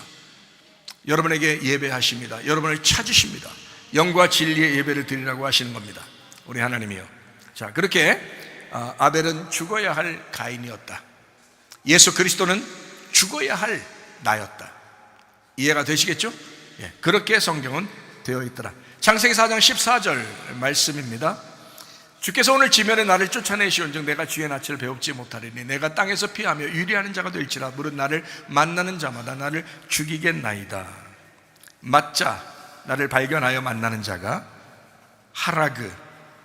[SPEAKER 1] 여러분에게 예배하십니다. 여러분을 찾으십니다. 영과 진리의 예배를 드리라고 하시는 겁니다. 우리 하나님이요. 자, 그렇게 아벨은 죽어야 할 가인이었다. 예수 그리스도는 죽어야 할 나였다. 이해가 되시겠죠? 예, 그렇게 성경은 되어 있더라. 창세기 4장 14절 말씀입니다. 주께서 오늘 지면에 나를 쫓아내시온즉 내가 주의 낯을 배웁지 못하리니 내가 땅에서 피하며 유리하는 자가 될지라 무릇 나를 만나는 자마다 나를 죽이겠나이다. 맞자 나를 발견하여 만나는 자가 하라그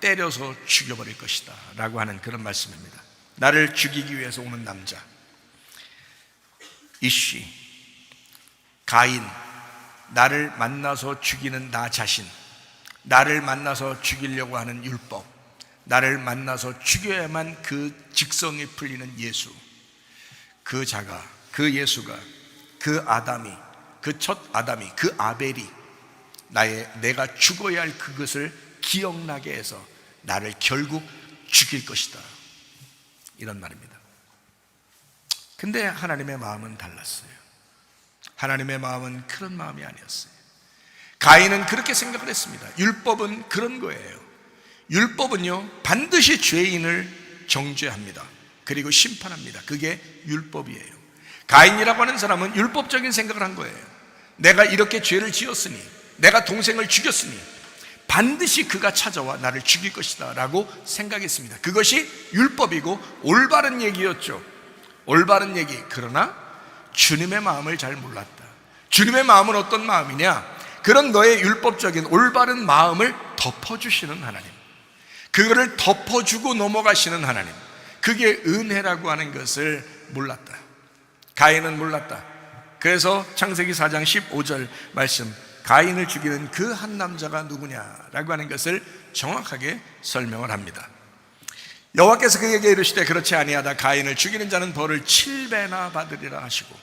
[SPEAKER 1] 때려서 죽여버릴 것이다 라고 하는 그런 말씀입니다. 나를 죽이기 위해서 오는 남자, 이씨, 가인, 나를 만나서 죽이는 나 자신, 나를 만나서 죽이려고 하는 율법, 나를 만나서 죽여야만 그 직성이 풀리는 예수, 그 자가, 그 예수가, 그 아담이, 그 첫 아담이, 그 아벨이 내가 죽어야 할 그것을 기억나게 해서 나를 결국 죽일 것이다, 이런 말입니다. 근데 하나님의 마음은 달랐어요. 하나님의 마음은 그런 마음이 아니었어요. 가인은 그렇게 생각을 했습니다. 율법은 그런 거예요. 율법은요, 반드시 죄인을 정죄합니다. 그리고 심판합니다. 그게 율법이에요. 가인이라고 하는 사람은 율법적인 생각을 한 거예요. 내가 이렇게 죄를 지었으니, 내가 동생을 죽였으니 반드시 그가 찾아와 나를 죽일 것이다 라고 생각했습니다. 그것이 율법이고 올바른 얘기였죠. 올바른 얘기. 그러나 주님의 마음을 잘 몰랐다. 주님의 마음은 어떤 마음이냐? 그런 너의 율법적인 올바른 마음을 덮어주시는 하나님, 그거를 덮어주고 넘어가시는 하나님, 그게 은혜라고 하는 것을 몰랐다. 가인은 몰랐다. 그래서 창세기 4장 15절 말씀, 가인을 죽이는 그 한 남자가 누구냐라고 하는 것을 정확하게 설명을 합니다. 여호와께서 그에게 이르시되 그렇지 아니하다. 가인을 죽이는 자는 벌을 7배나 받으리라 하시고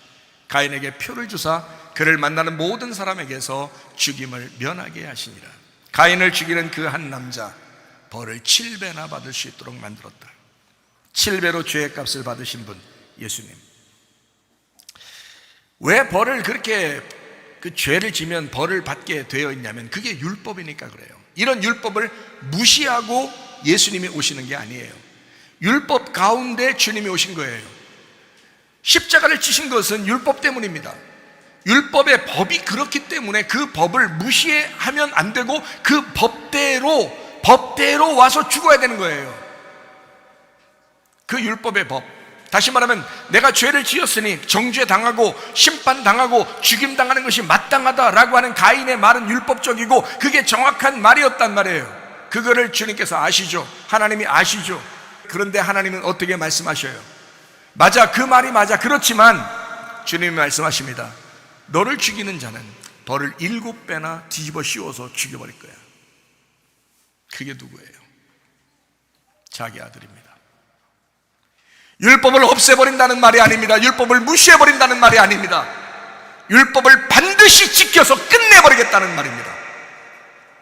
[SPEAKER 1] 가인에게 표를 주사 그를 만나는 모든 사람에게서 죽임을 면하게 하시니라. 가인을 죽이는 그 한 남자 벌을 7배나 받을 수 있도록 만들었다. 7배로 죄의 값을 받으신 분 예수님. 왜 벌을 그렇게 그 죄를 지면 벌을 받게 되어 있냐면 그게 율법이니까 그래요. 이런 율법을 무시하고 예수님이 오시는 게 아니에요. 율법 가운데 주님이 오신 거예요. 십자가를 지신 것은 율법 때문입니다. 율법의 법이 그렇기 때문에 그 법을 무시하면 안 되고 그 법대로 와서 죽어야 되는 거예요. 그 율법의 법. 다시 말하면 내가 죄를 지었으니 정죄당하고 심판당하고 죽임당하는 것이 마땅하다라고 하는 가인의 말은 율법적이고 그게 정확한 말이었단 말이에요. 그거를 주님께서 아시죠. 하나님이 아시죠. 그런데 하나님은 어떻게 말씀하셔요? 맞아, 그 말이 맞아. 그렇지만 주님이 말씀하십니다. 너를 죽이는 자는 벌을 7배나 뒤집어 씌워서 죽여버릴 거야. 그게 누구예요? 자기 아들입니다. 율법을 없애버린다는 말이 아닙니다. 율법을 무시해버린다는 말이 아닙니다. 율법을 반드시 지켜서 끝내버리겠다는 말입니다.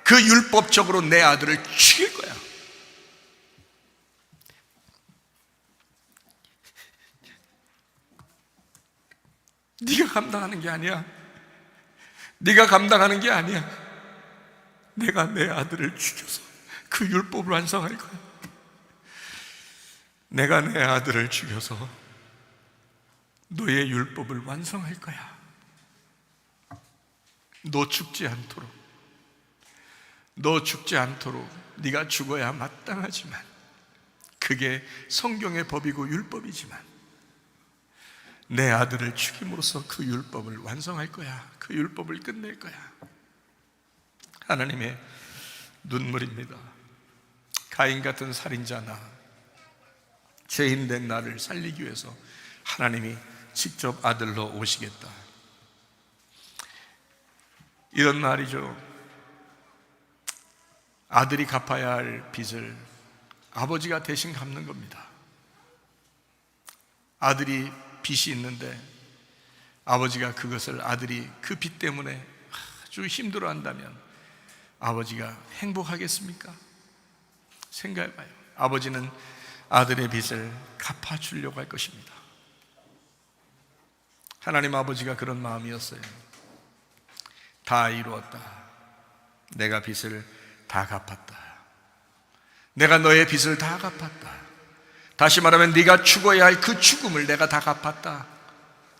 [SPEAKER 1] 그 율법적으로 내 아들을 죽일 거야. 네가 감당하는 게 아니야. 네가 감당하는 게 아니야. 내가 내 아들을 죽여서 그 율법을 완성할 거야. 내가 내 아들을 죽여서 너의 율법을 완성할 거야. 너 죽지 않도록 네가 죽어야 마땅하지만 그게 성경의 법이고 율법이지만 내 아들을 죽임으로써 그 율법을 완성할 거야. 그 율법을 끝낼 거야. 하나님의 눈물입니다. 가인 같은 살인자 죄인된 나를 살리기 위해서 하나님이 직접 아들로 오시겠다. 이런 말이죠. 아들이 갚아야 할 빚을 아버지가 대신 갚는 겁니다. 아들이 빚이 있는데 아버지가 그것을 아들이 그 빚 때문에 아주 힘들어한다면 아버지가 행복하겠습니까? 생각해봐요. 아버지는 아들의 빚을 갚아주려고 할 것입니다. 하나님 아버지가 그런 마음이었어요. 다 이루었다. 내가 빚을 다 갚았다. 내가 너의 빚을 다 갚았다. 다시 말하면 네가 죽어야 할 그 죽음을 내가 다 갚았다.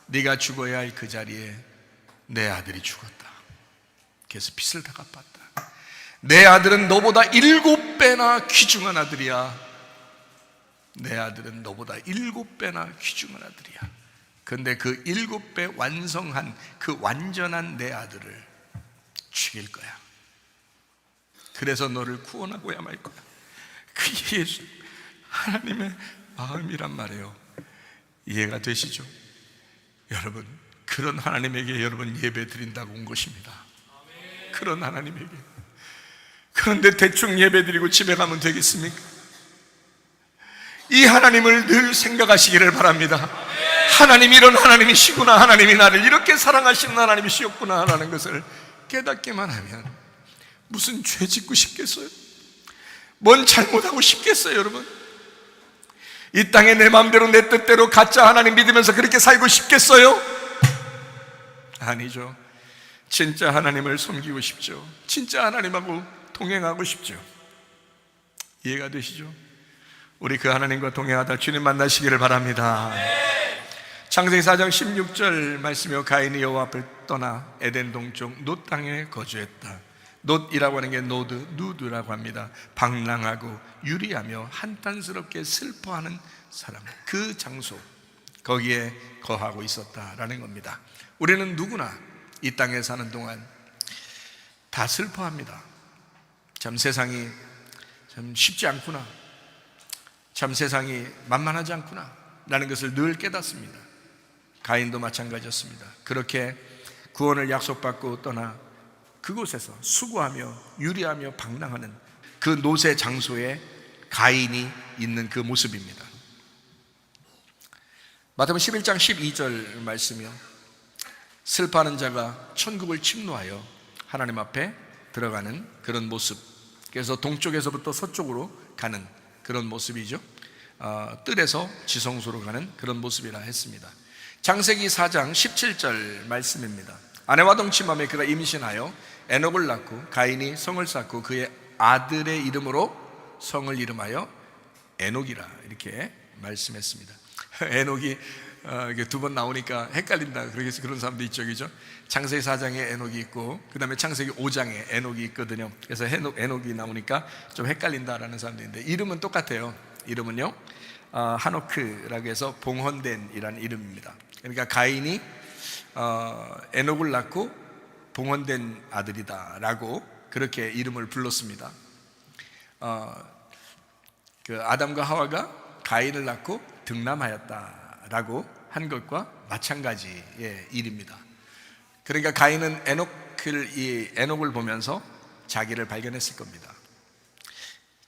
[SPEAKER 1] 네가 죽어야 할 그 자리에 내 아들이 죽었다. 그래서 빚을 다 갚았다. 내 아들은 너보다 7배나 귀중한 아들이야. 내 아들은 너보다 7배나 귀중한 아들이야. 그런데 그 7배 완성한 그 완전한 내 아들을 죽일 거야. 그래서 너를 구원하고야 말 거야. 그게 예수 하나님의 마음이란 말이에요. 이해가 되시죠? 여러분, 그런 하나님에게 여러분 예배 드린다고 온 것입니다. 그런 하나님에게. 그런데 대충 예배 드리고 집에 가면 되겠습니까? 이 하나님을 늘 생각하시기를 바랍니다. 하나님이 이런 하나님이시구나, 하나님이 나를 이렇게 사랑하시는 하나님이시었구나 라는 것을 깨닫기만 하면 무슨 죄 짓고 싶겠어요? 뭔 잘못하고 싶겠어요, 여러분? 이 땅에 내 마음대로 내 뜻대로 가짜 하나님 믿으면서 그렇게 살고 싶겠어요? 아니죠. 진짜 하나님을 섬기고 싶죠. 진짜 하나님하고 동행하고 싶죠. 이해가 되시죠? 우리 그 하나님과 동행하다 주님 만나시기를 바랍니다. 창세기 4장 16절 말씀이요, 가인이 여호와 앞을 떠나 에덴 동쪽 놋 땅에 거주했다. 놋이라고 하는 게 노드, 누드라고 합니다. 방랑하고 유리하며 한탄스럽게 슬퍼하는 사람, 그 장소, 거기에 거하고 있었다라는 겁니다. 우리는 누구나 이 땅에 사는 동안 다 슬퍼합니다. 참 세상이 참 쉽지 않구나, 참 세상이 만만하지 않구나 라는 것을 늘 깨닫습니다. 가인도 마찬가지였습니다. 그렇게 구원을 약속받고 떠나 그곳에서 수고하며 유리하며 방랑하는 그 놋의 장소에 가인이 있는 그 모습입니다. 마태복음 11장 12절 말씀이요, 슬퍼하는 자가 천국을 침노하여 하나님 앞에 들어가는 그런 모습. 그래서 동쪽에서부터 서쪽으로 가는 그런 모습이죠. 뜰에서 지성소로 가는 그런 모습이라 했습니다. 창세기 4장 17절 말씀입니다. 아내와 동침함에 그가 임신하여 에녹을 낳고 가인이 성을 쌓고 그의 아들의 이름으로 성을 이름하여 에녹이라 이렇게 말씀했습니다. 에녹이 두 번 나오니까 헷갈린다, 그런 사람도 있죠, 그죠? 창세기 4장에 에녹이 있고 그 다음에 창세기 5장에 에녹이 있거든요. 그래서 에녹이 나오니까 좀 헷갈린다라는 사람도 있는데 이름은 똑같아요. 이름은요, 하노크라고 해서 봉헌된이라는 이름입니다. 그러니까 가인이 에녹을 낳고 봉헌된 아들이다 라고 그렇게 이름을 불렀습니다. 그 아담과 하와가 가인을 낳고 등남하였다 라고 한 것과 마찬가지의 일입니다. 그러니까 가인은 에녹을 보면서 자기를 발견했을 겁니다.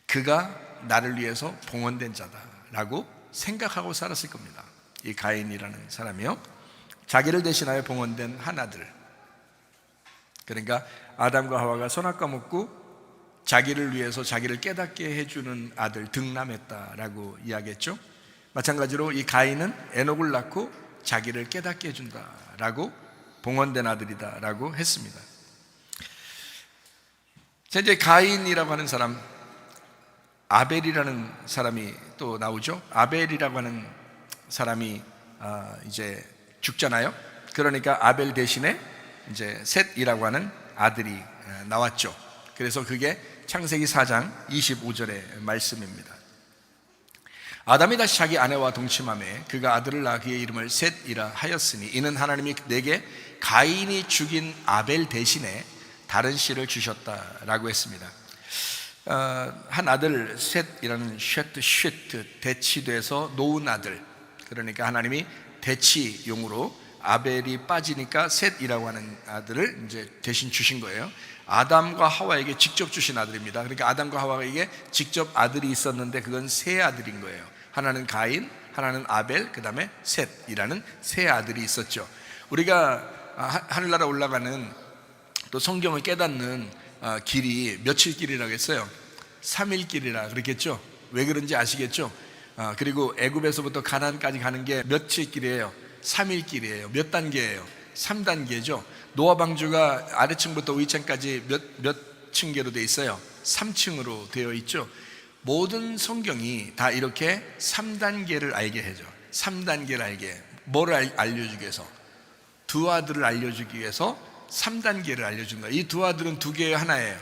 [SPEAKER 1] 그가 나를 위해서 봉헌된 자다 라고 생각하고 살았을 겁니다. 이 가인이라는 사람이요, 자기를 대신하여 봉헌된 한 아들, 그러니까 아담과 하와가 선악과 먹고 자기를 위해서 자기를 깨닫게 해주는 아들 등남했다라고 이야기했죠. 마찬가지로 이 가인은 에녹을 낳고 자기를 깨닫게 해준다라고 봉헌된 아들이다라고 했습니다. 자, 이제 가인이라고 하는 사람, 아벨이라는 사람이 또 나오죠. 아벨이라고 하는 사람이 이제 죽잖아요. 그러니까 아벨 대신에 이제 셋이라고 하는 아들이 나왔죠. 그래서 그게 창세기 4장 25절의 말씀입니다. 아담이 다시 자기 아내와 동침하매 그가 아들을 낳아 그의 이름을 셋이라 하였으니 이는 하나님이 내게 가인이 죽인 아벨 대신에 다른 씨를 주셨다라고 했습니다. 한 아들 셋이라는 쉐트 대치돼서 놓은 아들, 그러니까 하나님이 대치용으로 아벨이 빠지니까 셋이라고 하는 아들을 이제 대신 주신 거예요. 아담과 하와에게 직접 주신 아들입니다. 그러니까 아담과 하와에게 직접 아들이 있었는데 그건 세 아들인 거예요. 하나는 가인, 하나는 아벨, 그 다음에 셋이라는 세 아들이 있었죠. 우리가 하늘나라 올라가는 또 성경을 깨닫는 길이 며칠 길이라고 했어요? 3일 길이라 그랬겠죠. 왜 그런지 아시겠죠? 그리고 애굽에서부터 가나안까지 가는 게 며칠 길이에요? 3일 길이에요. 몇 단계예요? 3단계죠. 노아 방주가 아래층부터 위층까지 몇 층계로 되어 있어요? 3층으로 되어 있죠. 모든 성경이 다 이렇게 3단계를 알게 해줘. 3단계를 알게. 뭐를 알려주기 위해서? 두 아들을 알려주기 위해서 3단계를 알려준 거예요. 이 두 아들은 두 개의 하나예요.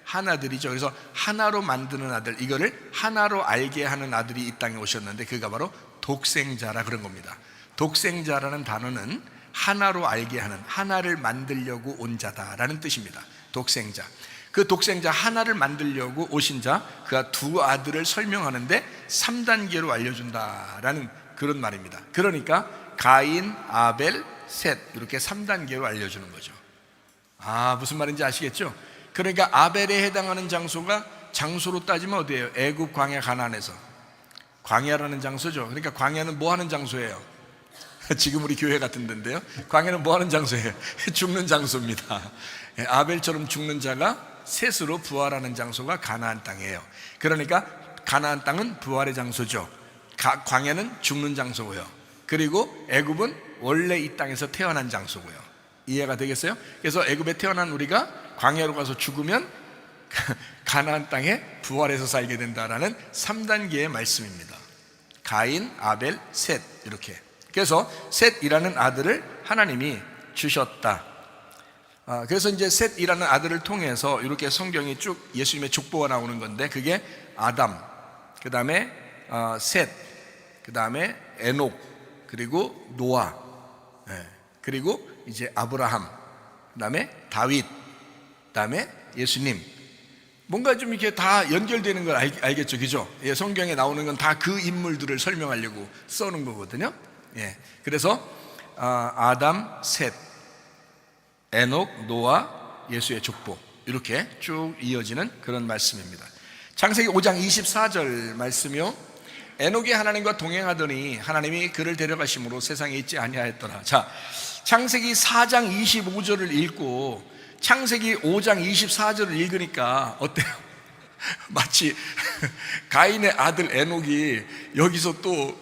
[SPEAKER 1] 하나들이죠. 그래서 하나로 만드는 아들, 이거를 하나로 알게 하는 아들이 이 땅에 오셨는데 그가 바로 독생자라 그런 겁니다. 독생자라는 단어는 하나로 알게 하는, 하나를 만들려고 온 자다라는 뜻입니다. 독생자. 그 독생자 하나를 만들려고 오신 자, 그가 두 아들을 설명하는데 3단계로 알려준다라는 그런 말입니다. 그러니까 가인, 아벨, 셋 이렇게 3단계로 알려주는 거죠. 무슨 말인지 아시겠죠? 그러니까 아벨에 해당하는 장소가 장소로 따지면 어디예요? 애굽 광야 가나안에서 광야라는 장소죠. 그러니까 광야는 뭐 하는 장소예요? 지금 우리 교회 같은 데인데요. 광야는 뭐 하는 장소예요? 죽는 장소입니다. 아벨처럼 죽는 자가 셋으로 부활하는 장소가 가나안 땅이에요. 그러니까 가나안 땅은 부활의 장소죠. 광야는 죽는 장소고요. 그리고 애굽은 원래 이 땅에서 태어난 장소고요. 이해가 되겠어요? 그래서 애굽에 태어난 우리가 광야로 가서 죽으면 가나안 땅에 부활해서 살게 된다라는 3단계의 말씀입니다. 가인, 아벨, 셋 이렇게. 그래서 셋이라는 아들을 하나님이 주셨다. 그래서 이제 셋이라는 아들을 통해서 이렇게 성경이 쭉 예수님의 족보가 나오는 건데 그게 아담, 그 다음에 셋, 그 다음에 에녹, 그리고 노아, 그리고 이제 아브라함, 그 다음에 다윗, 그 다음에 예수님. 뭔가 좀 이렇게 다 연결되는 걸 알겠죠, 그죠? 성경에 나오는 건 다 그 인물들을 설명하려고 써놓은 거거든요. 그래서 아담, 셋, 에녹, 노아, 예수의 족보 이렇게 쭉 이어지는 그런 말씀입니다. 창세기 5장 24절 말씀이요. 에녹이 하나님과 동행하더니 하나님이 그를 데려가심으로 세상에 있지 아니하였더라. 자, 창세기 4장 25절을 읽고 창세기 5장 24절을 읽으니까 어때요? 마치 가인의 아들 에녹이 여기서 또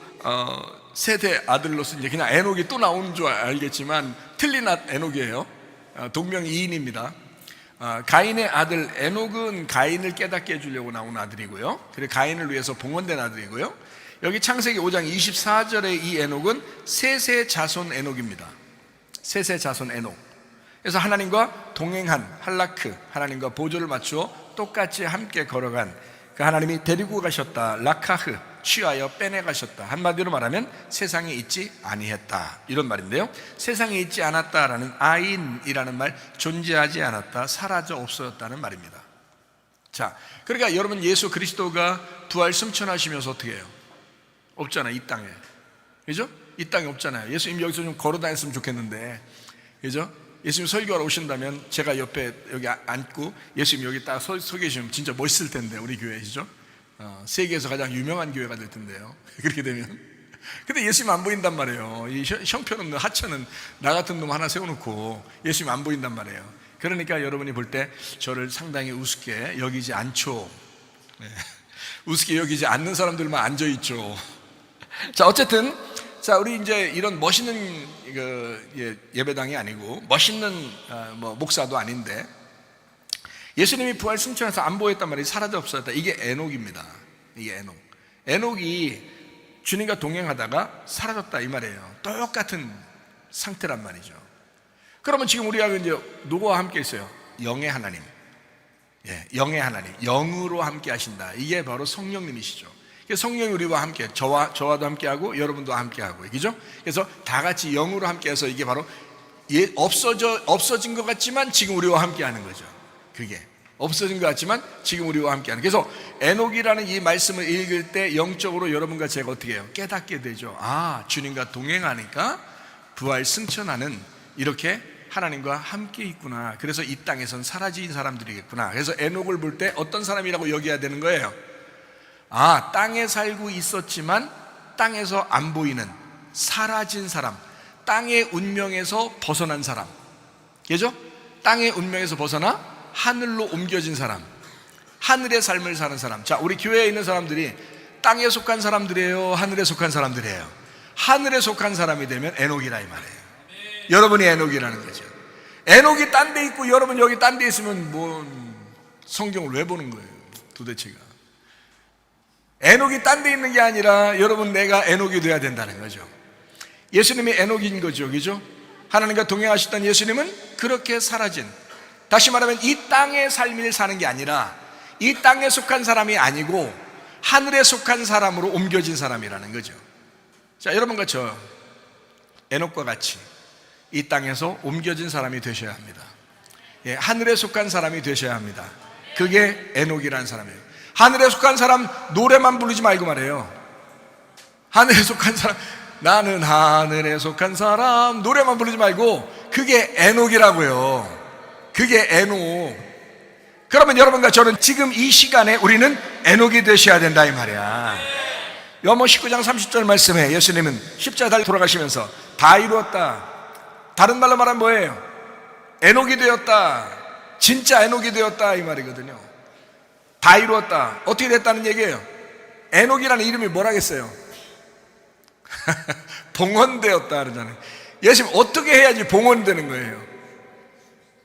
[SPEAKER 1] 셋의 아들로서 이제 그냥 에녹이 또 나오는 줄 알겠지만 틀린 에녹이에요. 동명이인입니다. 가인의 아들 에녹은 가인을 깨닫게 해주려고 나온 아들이고요. 그리고 가인을 위해서 봉헌된 아들이고요. 여기 창세기 5장 24절의 이 에녹은 셋의 자손 에녹입니다. 셋의 자손 에녹. 그래서 하나님과 동행한 할라크, 하나님과 보조를 맞추어 똑같이 함께 걸어간 그 하나님이 데리고 가셨다. 라카흐, 취하여 빼내가셨다. 한마디로 말하면 세상에 있지 아니했다 이런 말인데요. 세상에 있지 않았다라는 아인이라는 말, 존재하지 않았다, 사라져 없어졌다는 말입니다. 자, 그러니까 여러분 예수 그리스도가 부활 승천하시면서 어떻게 해요? 없잖아요, 이 땅에. 그죠? 이 땅에 없잖아요. 예수님 여기서 좀 걸어 다녔으면 좋겠는데, 그죠? 예수님 설교하러 오신다면 제가 옆에 여기 앉고 예수님 여기 딱 서 계시면 진짜 멋있을 텐데, 우리 교회시죠? 세계에서 가장 유명한 교회가 될 텐데요. 그렇게 되면. 근데 예수님 안 보인단 말이에요. 이 형편없는 하찮은 나 같은 놈 하나 세워놓고 예수님 안 보인단 말이에요. 그러니까 여러분이 볼 때 저를 상당히 우습게 여기지 않죠. 우습게 여기지 않는 사람들만 앉아있죠. 자, 어쨌든 자, 우리 이제 이런 멋있는 예배당이 아니고 멋있는 목사도 아닌데 예수님이 부활 승천해서 안 보였단 말이에요. 사라져 없어졌다. 이게 에녹입니다. 이게 에녹. 에녹이 주님과 동행하다가 사라졌다 이 말이에요. 똑같은 상태란 말이죠. 그러면 지금 우리가 이제 누구와 함께 있어요? 영의 하나님. 영의 하나님. 영으로 함께 하신다. 이게 바로 성령님이시죠. 성령이 우리와 함께, 저와도 함께하고 여러분도 함께하고, 그죠? 그래서 다 같이 영으로 함께해서 이게 바로 없어진 것 같지만 지금 우리와 함께하는 거죠. 그게 없어진 것 같지만 지금 우리와 함께하는. 그래서 에녹이라는 이 말씀을 읽을 때 영적으로 여러분과 제가 어떻게 해요? 깨닫게 되죠. 아, 주님과 동행하니까 부활 승천하는 이렇게 하나님과 함께 있구나. 그래서 이 땅에선 사라진 사람들이겠구나. 그래서 에녹을 볼 때 어떤 사람이라고 여겨야 되는 거예요? 아, 땅에 살고 있었지만 땅에서 안 보이는 사라진 사람, 땅의 운명에서 벗어난 사람, 그죠? 땅의 운명에서 벗어나 하늘로 옮겨진 사람, 하늘의 삶을 사는 사람. 자, 우리 교회에 있는 사람들이 땅에 속한 사람들이에요, 하늘에 속한 사람들이에요? 하늘에 속한 사람이 되면 에녹이라 이 말이에요. 여러분이 에녹이라는 거죠. 에녹이 딴 데 있고 여러분 여기 딴 데 있으면 뭐 성경을 왜 보는 거예요 도대체가? 에녹이 딴 데 있는 게 아니라 여러분 내가 에녹이 돼야 된다는 거죠. 예수님이 에녹인 거죠, 그죠? 하나님과 동행하셨던 예수님은 그렇게 사라진, 다시 말하면 이 땅의 삶을 사는 게 아니라 이 땅에 속한 사람이 아니고 하늘에 속한 사람으로 옮겨진 사람이라는 거죠. 자, 여러분과 저 에녹과 같이 이 땅에서 옮겨진 사람이 되셔야 합니다. 예, 하늘에 속한 사람이 되셔야 합니다. 그게 에녹이라는 사람이에요. 하늘에 속한 사람 노래만 부르지 말고 말해요. 하늘에 속한 사람, 나는 하늘에 속한 사람 노래만 부르지 말고 그게 에녹이라고요. 그게 에녹. 그러면 여러분과 저는 지금 이 시간에 우리는 에녹이 되셔야 된다 이 말이야. 요한복음 19장 30절 말씀에 예수님은 십자가 달려 돌아가시면서 다 이루었다, 다른 말로 말하면 뭐예요? 에녹이 되었다, 진짜 에녹이 되었다 이 말이거든요. 다 이루었다. 어떻게 됐다는 얘기예요? 에녹이라는 이름이 뭐라겠어요? 봉헌되었다 그러잖아요. 예수님 어떻게 해야지 봉헌되는 거예요?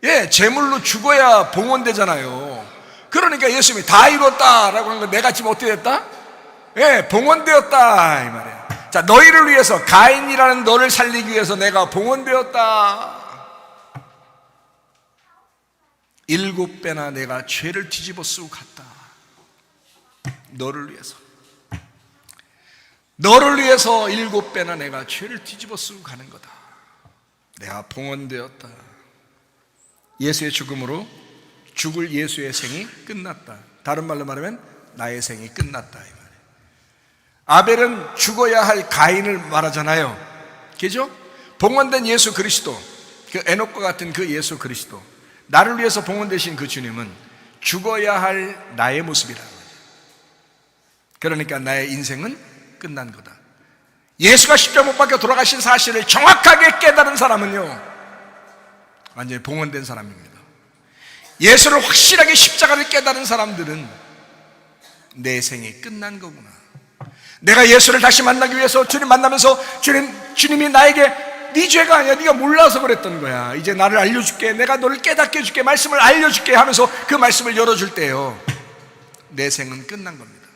[SPEAKER 1] 예, 제물로 죽어야 봉헌되잖아요. 그러니까 예수님이 다 이뤘다라고 한 건 내가 지금 어떻게 됐다? 예, 봉헌되었다 이 말이에요. 자, 너희를 위해서, 가인이라는 너를 살리기 위해서 내가 봉헌되었다. 7배나 내가 죄를 뒤집어 쓰고 갔다. 너를 위해서. 너를 위해서 7배나 내가 죄를 뒤집어 쓰고 가는 거다. 내가 봉헌되었다. 예수의 죽음으로 죽을 예수의 생이 끝났다. 다른 말로 말하면 나의 생이 끝났다 이 말이에요. 아벨은 죽어야 할 가인을 말하잖아요, 그죠? 봉헌된 예수 그리스도, 그 에녹과 같은 그 예수 그리스도, 나를 위해서 봉헌되신 그 주님은 죽어야 할 나의 모습이라는 거예요. 그러니까 나의 인생은 끝난 거다. 예수가 십자가 못 박혀 돌아가신 사실을 정확하게 깨달은 사람은요 완전히 봉헌된 사람입니다. 예수를 확실하게 십자가를 깨달은 사람들은 내 생이 끝난 거구나. 내가 예수를 다시 만나기 위해서 주님 만나면서 주님이 나에게 네 죄가 아니야, 네가 몰라서 그랬던 거야, 이제 나를 알려줄게, 내가 너를 깨닫게 해줄게, 말씀을 알려줄게 하면서 그 말씀을 열어줄 때요 내 생은 끝난 겁니다.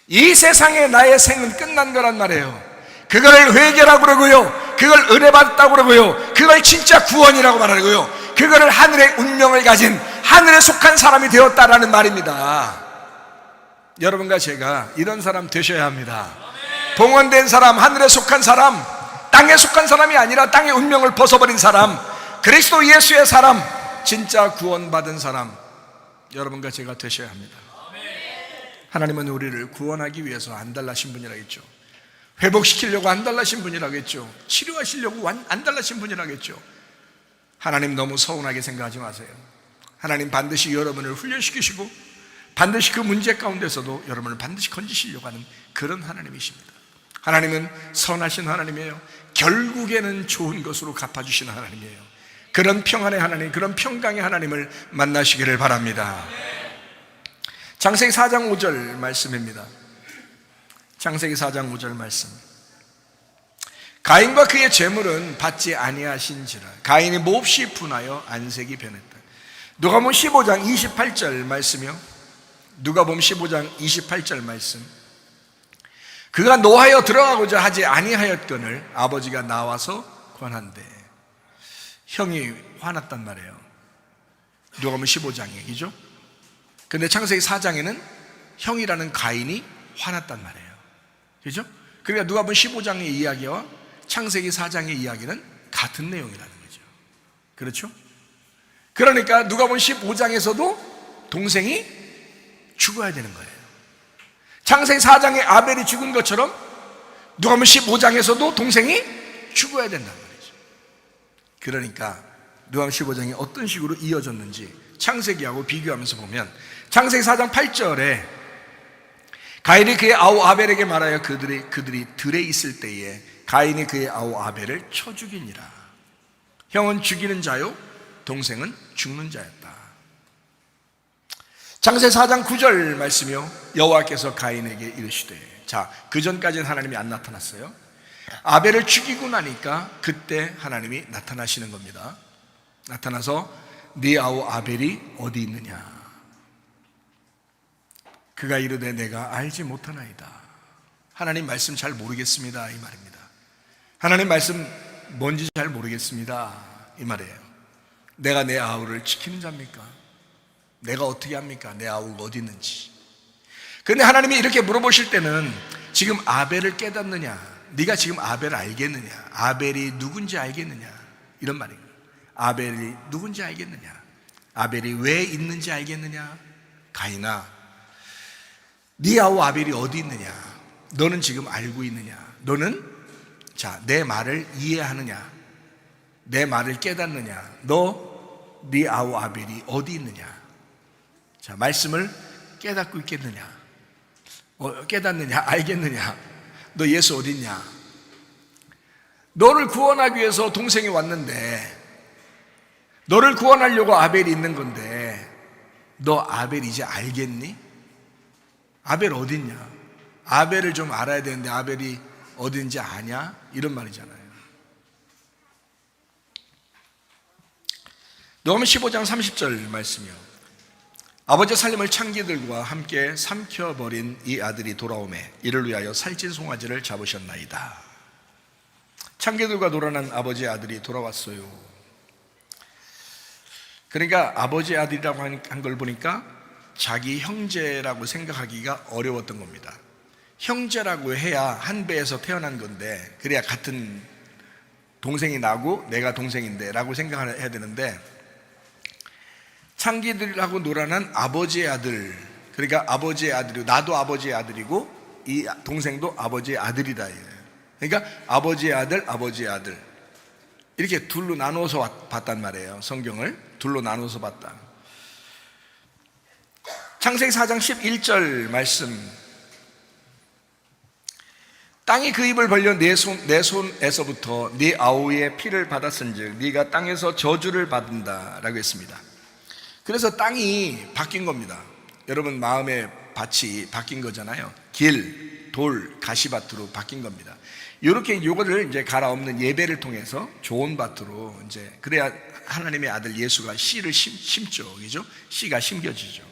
[SPEAKER 1] 이 세상에 나의 생은 끝난 거란 말이에요. 그걸 회개라고 그러고요, 그걸 은혜 받았다고 그러고요, 그걸 진짜 구원이라고 말하고요, 그거를 하늘의 운명을 가진 하늘에 속한 사람이 되었다라는 말입니다. 여러분과 제가 이런 사람 되셔야 합니다. 봉헌된 사람, 하늘에 속한 사람, 땅에 속한 사람이 아니라 땅의 운명을 벗어버린 사람, 그리스도 예수의 사람, 진짜 구원받은 사람, 여러분과 제가 되셔야 합니다. 하나님은 우리를 구원하기 위해서 안달나신 분이라겠죠. 회복시키려고 안달나신 분이라겠죠. 치료하시려고 안달나신 분이라겠죠. 하나님 너무 서운하게 생각하지 마세요. 하나님 반드시 여러분을 훈련시키시고 반드시 그 문제 가운데서도 여러분을 반드시 건지시려고 하는 그런 하나님이십니다. 하나님은 선하신 하나님이에요. 결국에는 좋은 것으로 갚아주시는 하나님이에요. 그런 평안의 하나님, 그런 평강의 하나님을 만나시기를 바랍니다. 창세기 4장 5절 말씀입니다. 창세기 4장 5절 말씀. 가인과 그의 재물은 받지 아니하신지라 가인이 몹시 분하여 안색이 변했다. 누가복음 15장 28절 말씀이요. 누가복음 15장 28절 말씀. 그가 노하여 들어가고자 하지 아니하였거늘 아버지가 나와서 권한대. 형이 화났단 말이에요. 누가복음 15장 얘기죠. 근데 창세기 4장에는 형이라는 가인이 화났단 말이에요. 그죠? 그러니까 누가복음 15장의 이야기와 창세기 4장의 이야기는 같은 내용이라는 거죠. 그렇죠? 그러니까 누가복음 15장에서도 동생이 죽어야 되는 거예요. 창세기 4장에 아벨이 죽은 것처럼 누가복음 15장에서도 동생이 죽어야 된단 말이죠. 그러니까 누가복음 15장이 어떤 식으로 이어졌는지 창세기하고 비교하면서 보면, 창세기 4장 8절에 가인이 그의 아우 아벨에게 말하여 그들이 들에 있을 때에 가인이 그의 아우 아벨을 쳐 죽이니라. 형은 죽이는 자요 동생은 죽는 자였다. 창세기 4장 9절 말씀이요, 여호와께서 가인에게 이르시되. 자, 그 전까지는 하나님이 안 나타났어요. 아벨을 죽이고 나니까 그때 하나님이 나타나시는 겁니다. 나타나서 네 아우 아벨이 어디 있느냐. 그가 이르되 내가 알지 못하나이다. 하나님 말씀 잘 모르겠습니다, 이 말입니다. 하나님 말씀 뭔지 잘 모르겠습니다, 이 말이에요. 내가 내 아우를 지키는 자입니까? 내가 어떻게 합니까? 내 아우가 어디 있는지. 그런데 하나님이 이렇게 물어보실 때는 지금 아벨을 깨닫느냐, 네가 지금 아벨을 알겠느냐, 아벨이 누군지 알겠느냐, 이런 말이에요. 아벨이 누군지 알겠느냐, 아벨이 왜 있는지 알겠느냐. 가인아, 네 아우 아벨이 어디 있느냐, 너는 지금 알고 있느냐, 너는 내 말을 이해하느냐, 내 말을 깨닫느냐, 네 아우 아벨이 어디 있느냐. 자, 말씀을 깨닫고 있겠느냐, 깨닫느냐, 알겠느냐, 너 예수 어디 있냐. 너를 구원하기 위해서 동생이 왔는데, 너를 구원하려고 아벨이 있는 건데, 너 아벨 이제 알겠니? 아벨 어디 있냐. 아벨을 좀 알아야 되는데 아벨이 어딘지 아냐? 이런 말이잖아요. 누가복음 15장 30절 말씀이요, 아버지 살림을 창기들과 함께 삼켜버린 이 아들이 돌아오매 이를 위하여 살찐 송아지를 잡으셨나이다. 창기들과 놀아난 아버지의 아들이 돌아왔어요. 그러니까 아버지의 아들이라고 한 걸 보니까 자기 형제라고 생각하기가 어려웠던 겁니다. 형제라고 해야 한 배에서 태어난 건데, 그래야 같은 동생이 나고 내가 동생인데 라고 생각을 해야 되는데, 창기들하고 놀아난 아버지의 아들, 그러니까 아버지의 아들이고 나도 아버지의 아들이고 이 동생도 아버지의 아들이다. 그러니까 아버지의 아들 이렇게 둘로 나누어서 봤단 말이에요. 성경을 둘로 나누어서 봤다. 창세기 4장 11절 말씀, 땅이 그 입을 벌려 내 손에서부터 네 아우의 피를 받았은즉 네가 땅에서 저주를 받는다 라고 했습니다. 그래서 땅이 바뀐 겁니다. 여러분 마음의 밭이 바뀐 거잖아요. 길, 돌, 가시밭으로 바뀐 겁니다. 이렇게 요거를 이제 갈아엎는 예배를 통해서 좋은 밭으로 이제, 그래야 하나님의 아들 예수가 씨를 심죠. 그죠? 씨가 심겨지죠.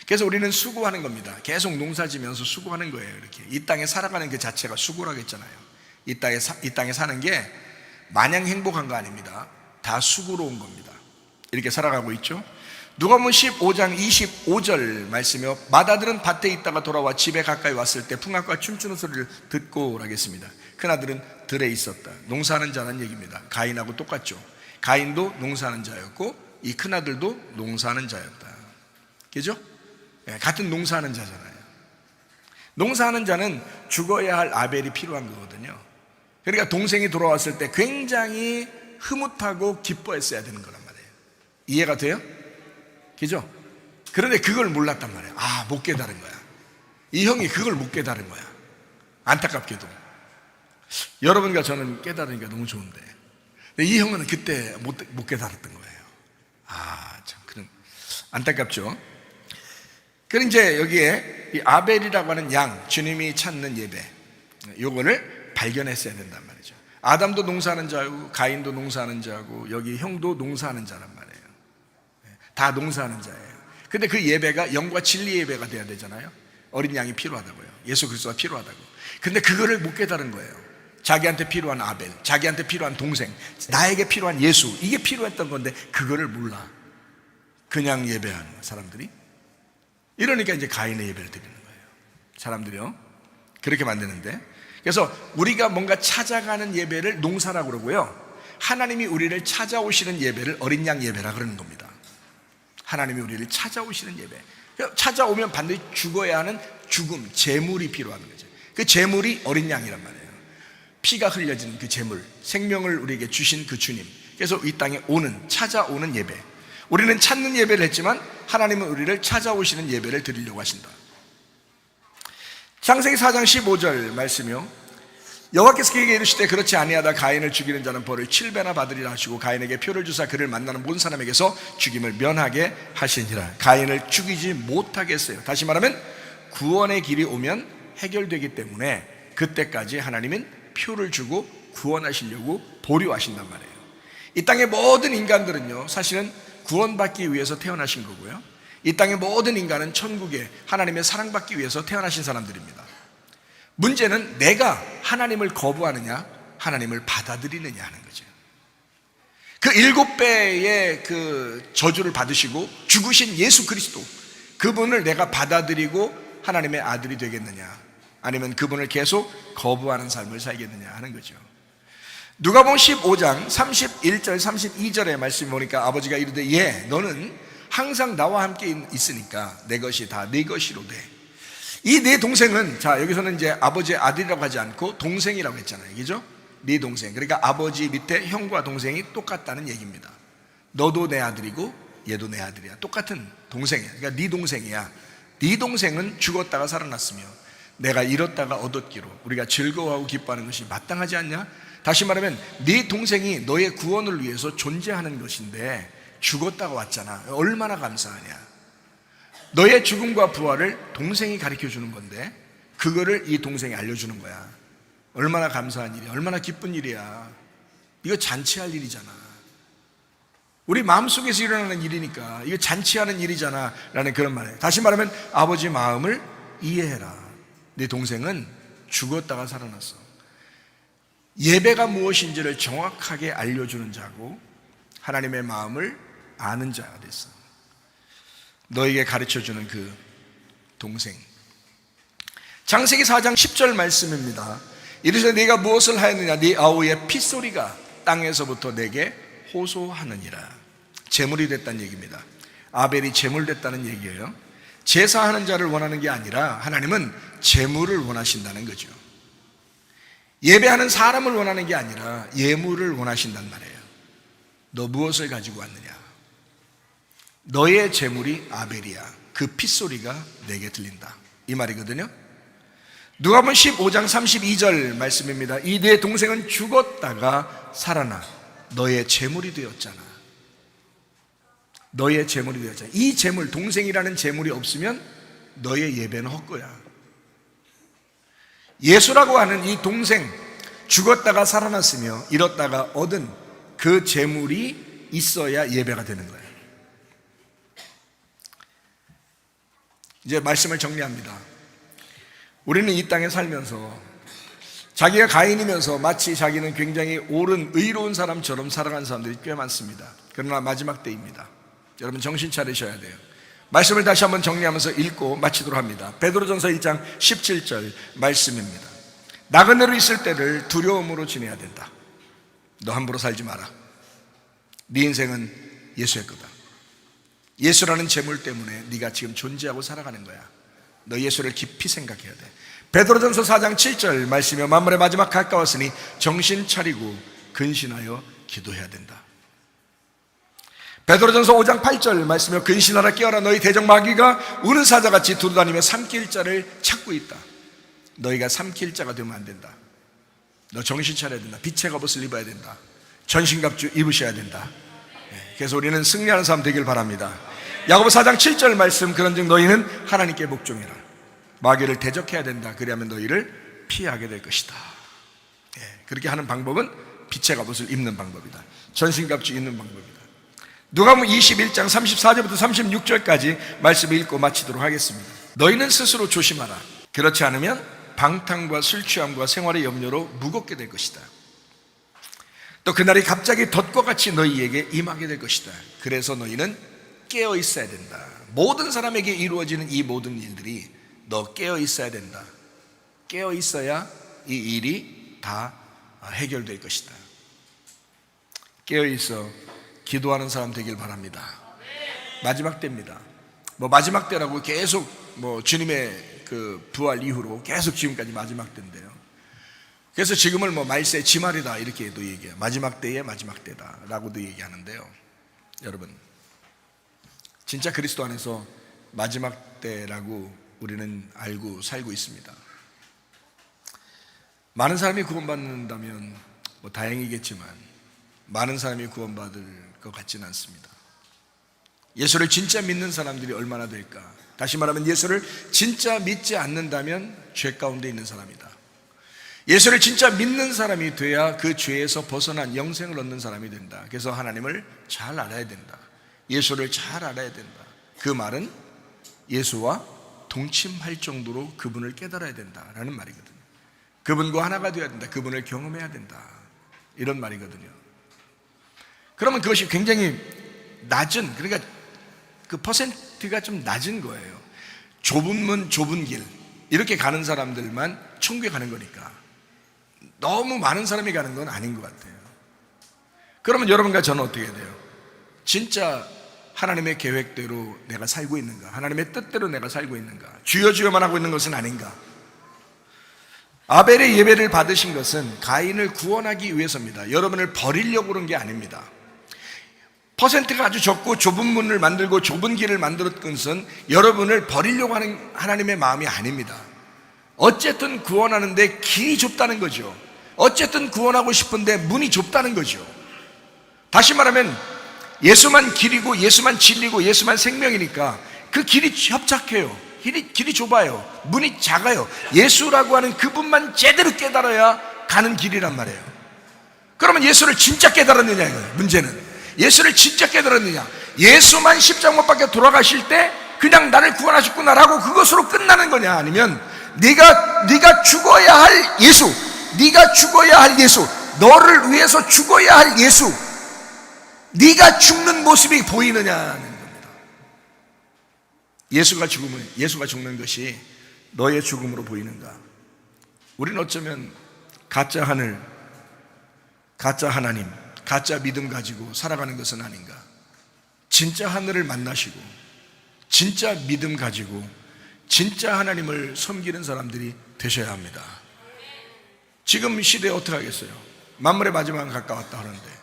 [SPEAKER 1] 그래서 우리는 수고하는 겁니다. 계속 농사지면서 수고하는 거예요. 이렇게 이 땅에 살아가는 그 자체가 수고라고 했잖아요. 이 땅에 사는 게 마냥 행복한 거 아닙니다. 다 수고로운 겁니다. 이렇게 살아가고 있죠. 누가복음 15장 25절 말씀이요, 맏아들은 밭에 있다가 돌아와 집에 가까이 왔을 때 풍악과 춤추는 소리를 듣고 라겠습니다. 큰아들은 들에 있었다. 농사하는 자는 얘기입니다. 가인하고 똑같죠. 가인도 농사하는 자였고 이 큰아들도 농사하는 자였다. 그죠? 네, 같은 농사하는 자잖아요. 농사하는 자는 죽어야 할 아벨이 필요한 거거든요. 그러니까 동생이 돌아왔을 때 굉장히 흐뭇하고 기뻐했어야 되는 거란 말이에요. 이해가 돼요? 그죠? 그런데 그걸 몰랐단 말이에요. 못 깨달은 거야. 이 형이 그걸 못 깨달은 거야. 안타깝게도. 여러분과 저는 깨달으니까 너무 좋은데, 근데 이 형은 그때 못 깨달았던 거예요. 참, 그런 안타깝죠? 그럼 이제 여기에 이 아벨이라고 하는 양, 주님이 찾는 예배, 요거를 발견했어야 된단 말이죠. 아담도 농사하는 자고 가인도 농사하는 자고 여기 형도 농사하는 자란 말이에요. 다 농사하는 자예요. 근데 그 예배가 영과 진리 예배가 돼야 되잖아요. 어린 양이 필요하다고요. 예수 그리스도가 필요하다고. 근데 그거를 못 깨달은 거예요. 자기한테 필요한 아벨, 자기한테 필요한 동생, 나에게 필요한 예수, 이게 필요했던 건데 그거를 몰라. 그냥 예배하는 사람들이. 이러니까 이제 가인의 예배를 드리는 거예요. 사람들이요. 그렇게 만드는데, 그래서 우리가 뭔가 찾아가는 예배를 농사라고 그러고요, 하나님이 우리를 찾아오시는 예배를 어린 양 예배라 그러는 겁니다. 하나님이 우리를 찾아오시는 예배. 찾아오면 반드시 죽어야 하는 죽음, 제물이 필요한 거죠. 그 제물이 어린 양이란 말이에요. 피가 흘려진 그 제물, 생명을 우리에게 주신 그 주님. 그래서 이 땅에 오는, 찾아오는 예배. 우리는 찾는 예배를 했지만 하나님은 우리를 찾아오시는 예배를 드리려고 하신다. 창세기 4장 15절 말씀이요, 여호와께서 그에게 이르시되 그렇지 아니하다 가인을 죽이는 자는 벌을 7배나 받으리라 하시고 가인에게 표를 주사 그를 만나는 모든 사람에게서 죽임을 면하게 하시니라. 가인을 죽이지 못하게 했어요. 다시 말하면 구원의 길이 오면 해결되기 때문에 그때까지 하나님은 표를 주고 구원하시려고 보류하신단 말이에요. 이 땅의 모든 인간들은요, 사실은 구원받기 위해서 태어나신 거고요, 이 땅의 모든 인간은 천국에 하나님의 사랑받기 위해서 태어나신 사람들입니다. 문제는 내가 하나님을 거부하느냐 하나님을 받아들이느냐 하는 거죠. 그 7배의 그 저주를 받으시고 죽으신 예수 그리스도, 그분을 내가 받아들이고 하나님의 아들이 되겠느냐, 아니면 그분을 계속 거부하는 삶을 살겠느냐 하는 거죠. 누가복음 15장 31절 32절의 말씀 보니까 아버지가 이르되 예 너는 항상 나와 함께 있으니까 내 것이 다 네 것이로되. 이 네 동생은, 자 여기서는 이제 아버지의 아들이라고 하지 않고 동생이라고 했잖아요, 그죠? 네 동생, 그러니까 아버지 밑에 형과 동생이 똑같다는 얘기입니다. 너도 내 아들이고 얘도 내 아들이야. 똑같은 동생이야. 그러니까 네 동생이야. 네 동생은 죽었다가 살아났으며 내가 잃었다가 얻었기로 우리가 즐거워하고 기뻐하는 것이 마땅하지 않냐? 다시 말하면 네 동생이 너의 구원을 위해서 존재하는 것인데 죽었다가 왔잖아. 얼마나 감사하냐. 너의 죽음과 부활을 동생이 가르쳐 주는 건데 그거를 이 동생이 알려주는 거야. 얼마나 감사한 일이야. 얼마나 기쁜 일이야. 이거 잔치할 일이잖아. 우리 마음속에서 일어나는 일이니까 이거 잔치하는 일이잖아 라는 그런 말이에요. 다시 말하면 아버지 마음을 이해해라. 네 동생은 죽었다가 살아났어. 예배가 무엇인지를 정확하게 알려주는 자고 하나님의 마음을 아는 자가 됐어. 너에게 가르쳐주는 그 동생. 창세기 4장 10절 말씀입니다. 이르시되 네가 무엇을 하였느냐? 네 아우의 핏소리가 땅에서부터 내게 호소하느니라. 제물이 됐다는 얘기입니다. 아벨이 제물 됐다는 얘기예요. 제사하는 자를 원하는 게 아니라 하나님은 제물을 원하신다는 거죠. 예배하는 사람을 원하는 게 아니라 예물을 원하신단 말이에요. 너 무엇을 가지고 왔느냐? 너의 제물이 아벨이야. 그 핏소리가 내게 들린다, 이 말이거든요. 누가복음 15장 32절 말씀입니다. 이 네 동생은 죽었다가 살아나 너의 제물이 되었잖아. 너의 제물이 되었잖아. 이 제물, 동생이라는 제물이 없으면 너의 예배는 헛거야. 예수라고 하는 이 동생, 죽었다가 살아났으며 잃었다가 얻은 그 제물이 있어야 예배가 되는 거예요. 이제 말씀을 정리합니다. 우리는 이 땅에 살면서 자기가 가인이면서 마치 자기는 굉장히 옳은 의로운 사람처럼 살아가는 사람들이 꽤 많습니다. 그러나 마지막 때입니다. 여러분 정신 차리셔야 돼요. 말씀을 다시 한번 정리하면서 읽고 마치도록 합니다. 베드로전서 1장 17절 말씀입니다. 나그네로 있을 때를 두려움으로 지내야 된다. 너 함부로 살지 마라. 네 인생은 예수의 거다. 예수라는 재물 때문에 네가 지금 존재하고 살아가는 거야. 너 예수를 깊이 생각해야 돼. 베드로전서 4장 7절 말씀이요 만물의 마지막 가까웠으니 정신 차리고 근신하여 기도해야 된다. 베드로전서 5장 8절 말씀이요 근신하라 깨어라 너희 대적 마귀가 우는 사자같이 두루다니며 삼킬 자를 찾고 있다. 너희가 삼킬 자가 되면 안 된다. 너 정신 차려야 된다. 빛의 갑옷을 입어야 된다. 전신갑주 입으셔야 된다. 그래서 우리는 승리하는 사람 되길 바랍니다. 야고보서 4장 7절 말씀 그런즉 너희는 하나님께 복종해라. 마귀를 대적해야 된다. 그리하면 너희를 피하게 될 것이다. 그렇게 하는 방법은 빛의 갑옷을 입는 방법이다. 전신갑주 입는 방법이다. 누가복음 21장 34절부터 36절까지 말씀을 읽고 마치도록 하겠습니다. 너희는 스스로 조심하라. 그렇지 않으면 방탕과 술 취함과 생활의 염려로 무겁게 될 것이다. 또 그날이 갑자기 덫과 같이 너희에게 임하게 될 것이다. 그래서 너희는 깨어 있어야 된다. 모든 사람에게 이루어지는 이 모든 일들이 너 깨어 있어야 된다. 깨어 있어야 이 일이 다 해결될 것이다. 깨어 있어 기도하는 사람 되길 바랍니다. 마지막 때입니다. 뭐 마지막 때라고 계속 뭐 주님의 그 부활 이후로 계속 지금까지 마지막 때인데요. 그래서 지금을 뭐 말세 지말이다 이렇게도 얘기해요. 마지막 때의 마지막 때다라고도 얘기하는데요. 여러분, 진짜 그리스도 안에서 마지막 때라고 우리는 알고 살고 있습니다. 많은 사람이 구원받는다면 뭐 다행이겠지만 많은 사람이 구원받을 것 같지는 않습니다. 예수를 진짜 믿는 사람들이 얼마나 될까? 다시 말하면 예수를 진짜 믿지 않는다면 죄 가운데 있는 사람이다. 예수를 진짜 믿는 사람이 돼야 그 죄에서 벗어난 영생을 얻는 사람이 된다. 그래서 하나님을 잘 알아야 된다. 예수를 잘 알아야 된다. 그 말은 예수와 동침할 정도로 그분을 깨달아야 된다라는 말이거든요. 그분과 하나가 되어야 된다. 그분을 경험해야 된다. 이런 말이거든요. 그러면 그것이 굉장히 낮은, 그러니까 그 퍼센트가 좀 낮은 거예요. 좁은 문 좁은 길 이렇게 가는 사람들만 천국에 가는 거니까 너무 많은 사람이 가는 건 아닌 것 같아요. 그러면 여러분과 저는 어떻게 돼요? 진짜 하나님의 계획대로 내가 살고 있는가? 하나님의 뜻대로 내가 살고 있는가? 주여 주여만 하고 있는 것은 아닌가? 아벨의 예배를 받으신 것은 가인을 구원하기 위해서입니다. 여러분을 버리려고 그런 게 아닙니다. 퍼센트가 아주 적고 좁은 문을 만들고 좁은 길을 만들었던 것은 여러분을 버리려고 하는 하나님의 마음이 아닙니다. 어쨌든 구원하는데 길이 좁다는 거죠. 어쨌든 구원하고 싶은데 문이 좁다는 거죠. 다시 말하면 예수만 길이고 예수만 진리고 예수만 생명이니까 그 길이 협착해요. 길이 좁아요. 문이 작아요. 예수라고 하는 그분만 제대로 깨달아야 가는 길이란 말이에요. 그러면 예수를 진짜 깨달았느냐 이거예요. 문제는 예수를 진짜 깨달았느냐. 예수만 십자가 못 박혀 돌아가실 때 그냥 나를 구원하셨구나라고 그것으로 끝나는 거냐, 아니면 네가 죽어야 할 예수, 네가 죽어야 할 예수, 너를 위해서 죽어야 할 예수, 네가 죽는 모습이 보이느냐는 겁니다. 예수가 죽는 것이 너의 죽음으로 보이는가? 우리는 어쩌면 가짜 하늘, 가짜 하나님, 가짜 믿음 가지고 살아가는 것은 아닌가? 진짜 하늘을 만나시고 진짜 믿음 가지고 진짜 하나님을 섬기는 사람들이 되셔야 합니다. 지금 시대에 어떻게 하겠어요? 만물의 마지막은 가까웠다 하는데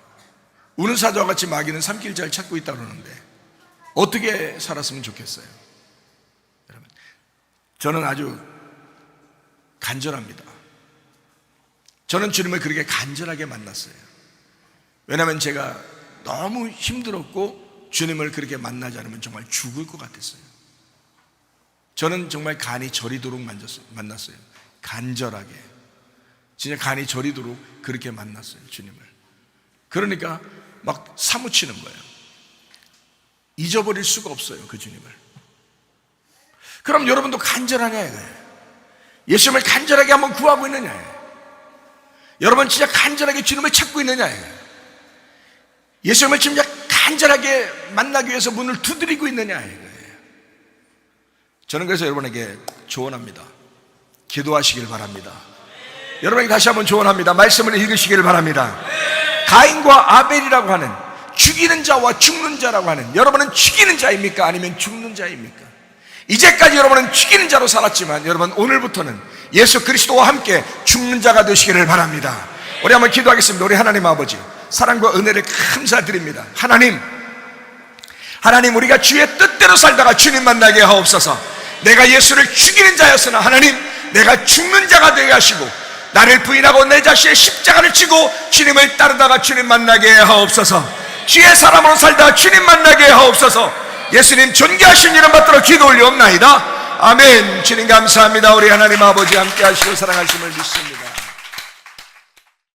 [SPEAKER 1] 우는 사자와 같이 마귀는 삼킬 자를 찾고 있다 그러는데 어떻게 살았으면 좋겠어요? 여러분, 저는 아주 간절합니다. 저는 주님을 그렇게 간절하게 만났어요. 왜냐하면 제가 너무 힘들었고 주님을 그렇게 만나지 않으면 정말 죽을 것 같았어요. 저는 정말 간이 저리도록 만났어요. 간절하게 진짜 간이 저리도록 그렇게 만났어요, 주님을. 그러니까 막 사무치는 거예요. 잊어버릴 수가 없어요, 그 주님을. 그럼 여러분도 간절하냐 이거예요. 예수님을 간절하게 한번 구하고 있느냐 이거예요. 여러분 진짜 간절하게 주님을 찾고 있느냐 이거예요. 예수님을 진짜 간절하게 만나기 위해서 문을 두드리고 있느냐 이거예요. 저는 그래서 여러분에게 조언합니다. 기도하시길 바랍니다. 여러분에게 다시 한번 조언합니다. 말씀을 읽으시길 바랍니다. 가인과 아벨이라고 하는 죽이는 자와 죽는 자라고 하는, 여러분은 죽이는 자입니까? 아니면 죽는 자입니까? 이제까지 여러분은 죽이는 자로 살았지만 여러분 오늘부터는 예수 그리스도와 함께 죽는 자가 되시기를 바랍니다. 우리 한번 기도하겠습니다. 우리 하나님 아버지, 사랑과 은혜를 감사드립니다. 하나님 우리가 주의 뜻대로 살다가 주님 만나게 하옵소서. 내가 예수를 죽이는 자였으나 하나님 내가 죽는 자가 되게 하시고 나를 부인하고 내 자신의 십자가를 지고 주님을 따르다가 주님 만나게 하옵소서. 주의 사람으로 살다가 주님 만나게 하옵소서. 예수님 존귀하신 이름 받들어 기도 올리옵나이다. 아멘. 주님 감사합니다. 우리 하나님 아버지 함께 하시고 사랑하심을 믿습니다.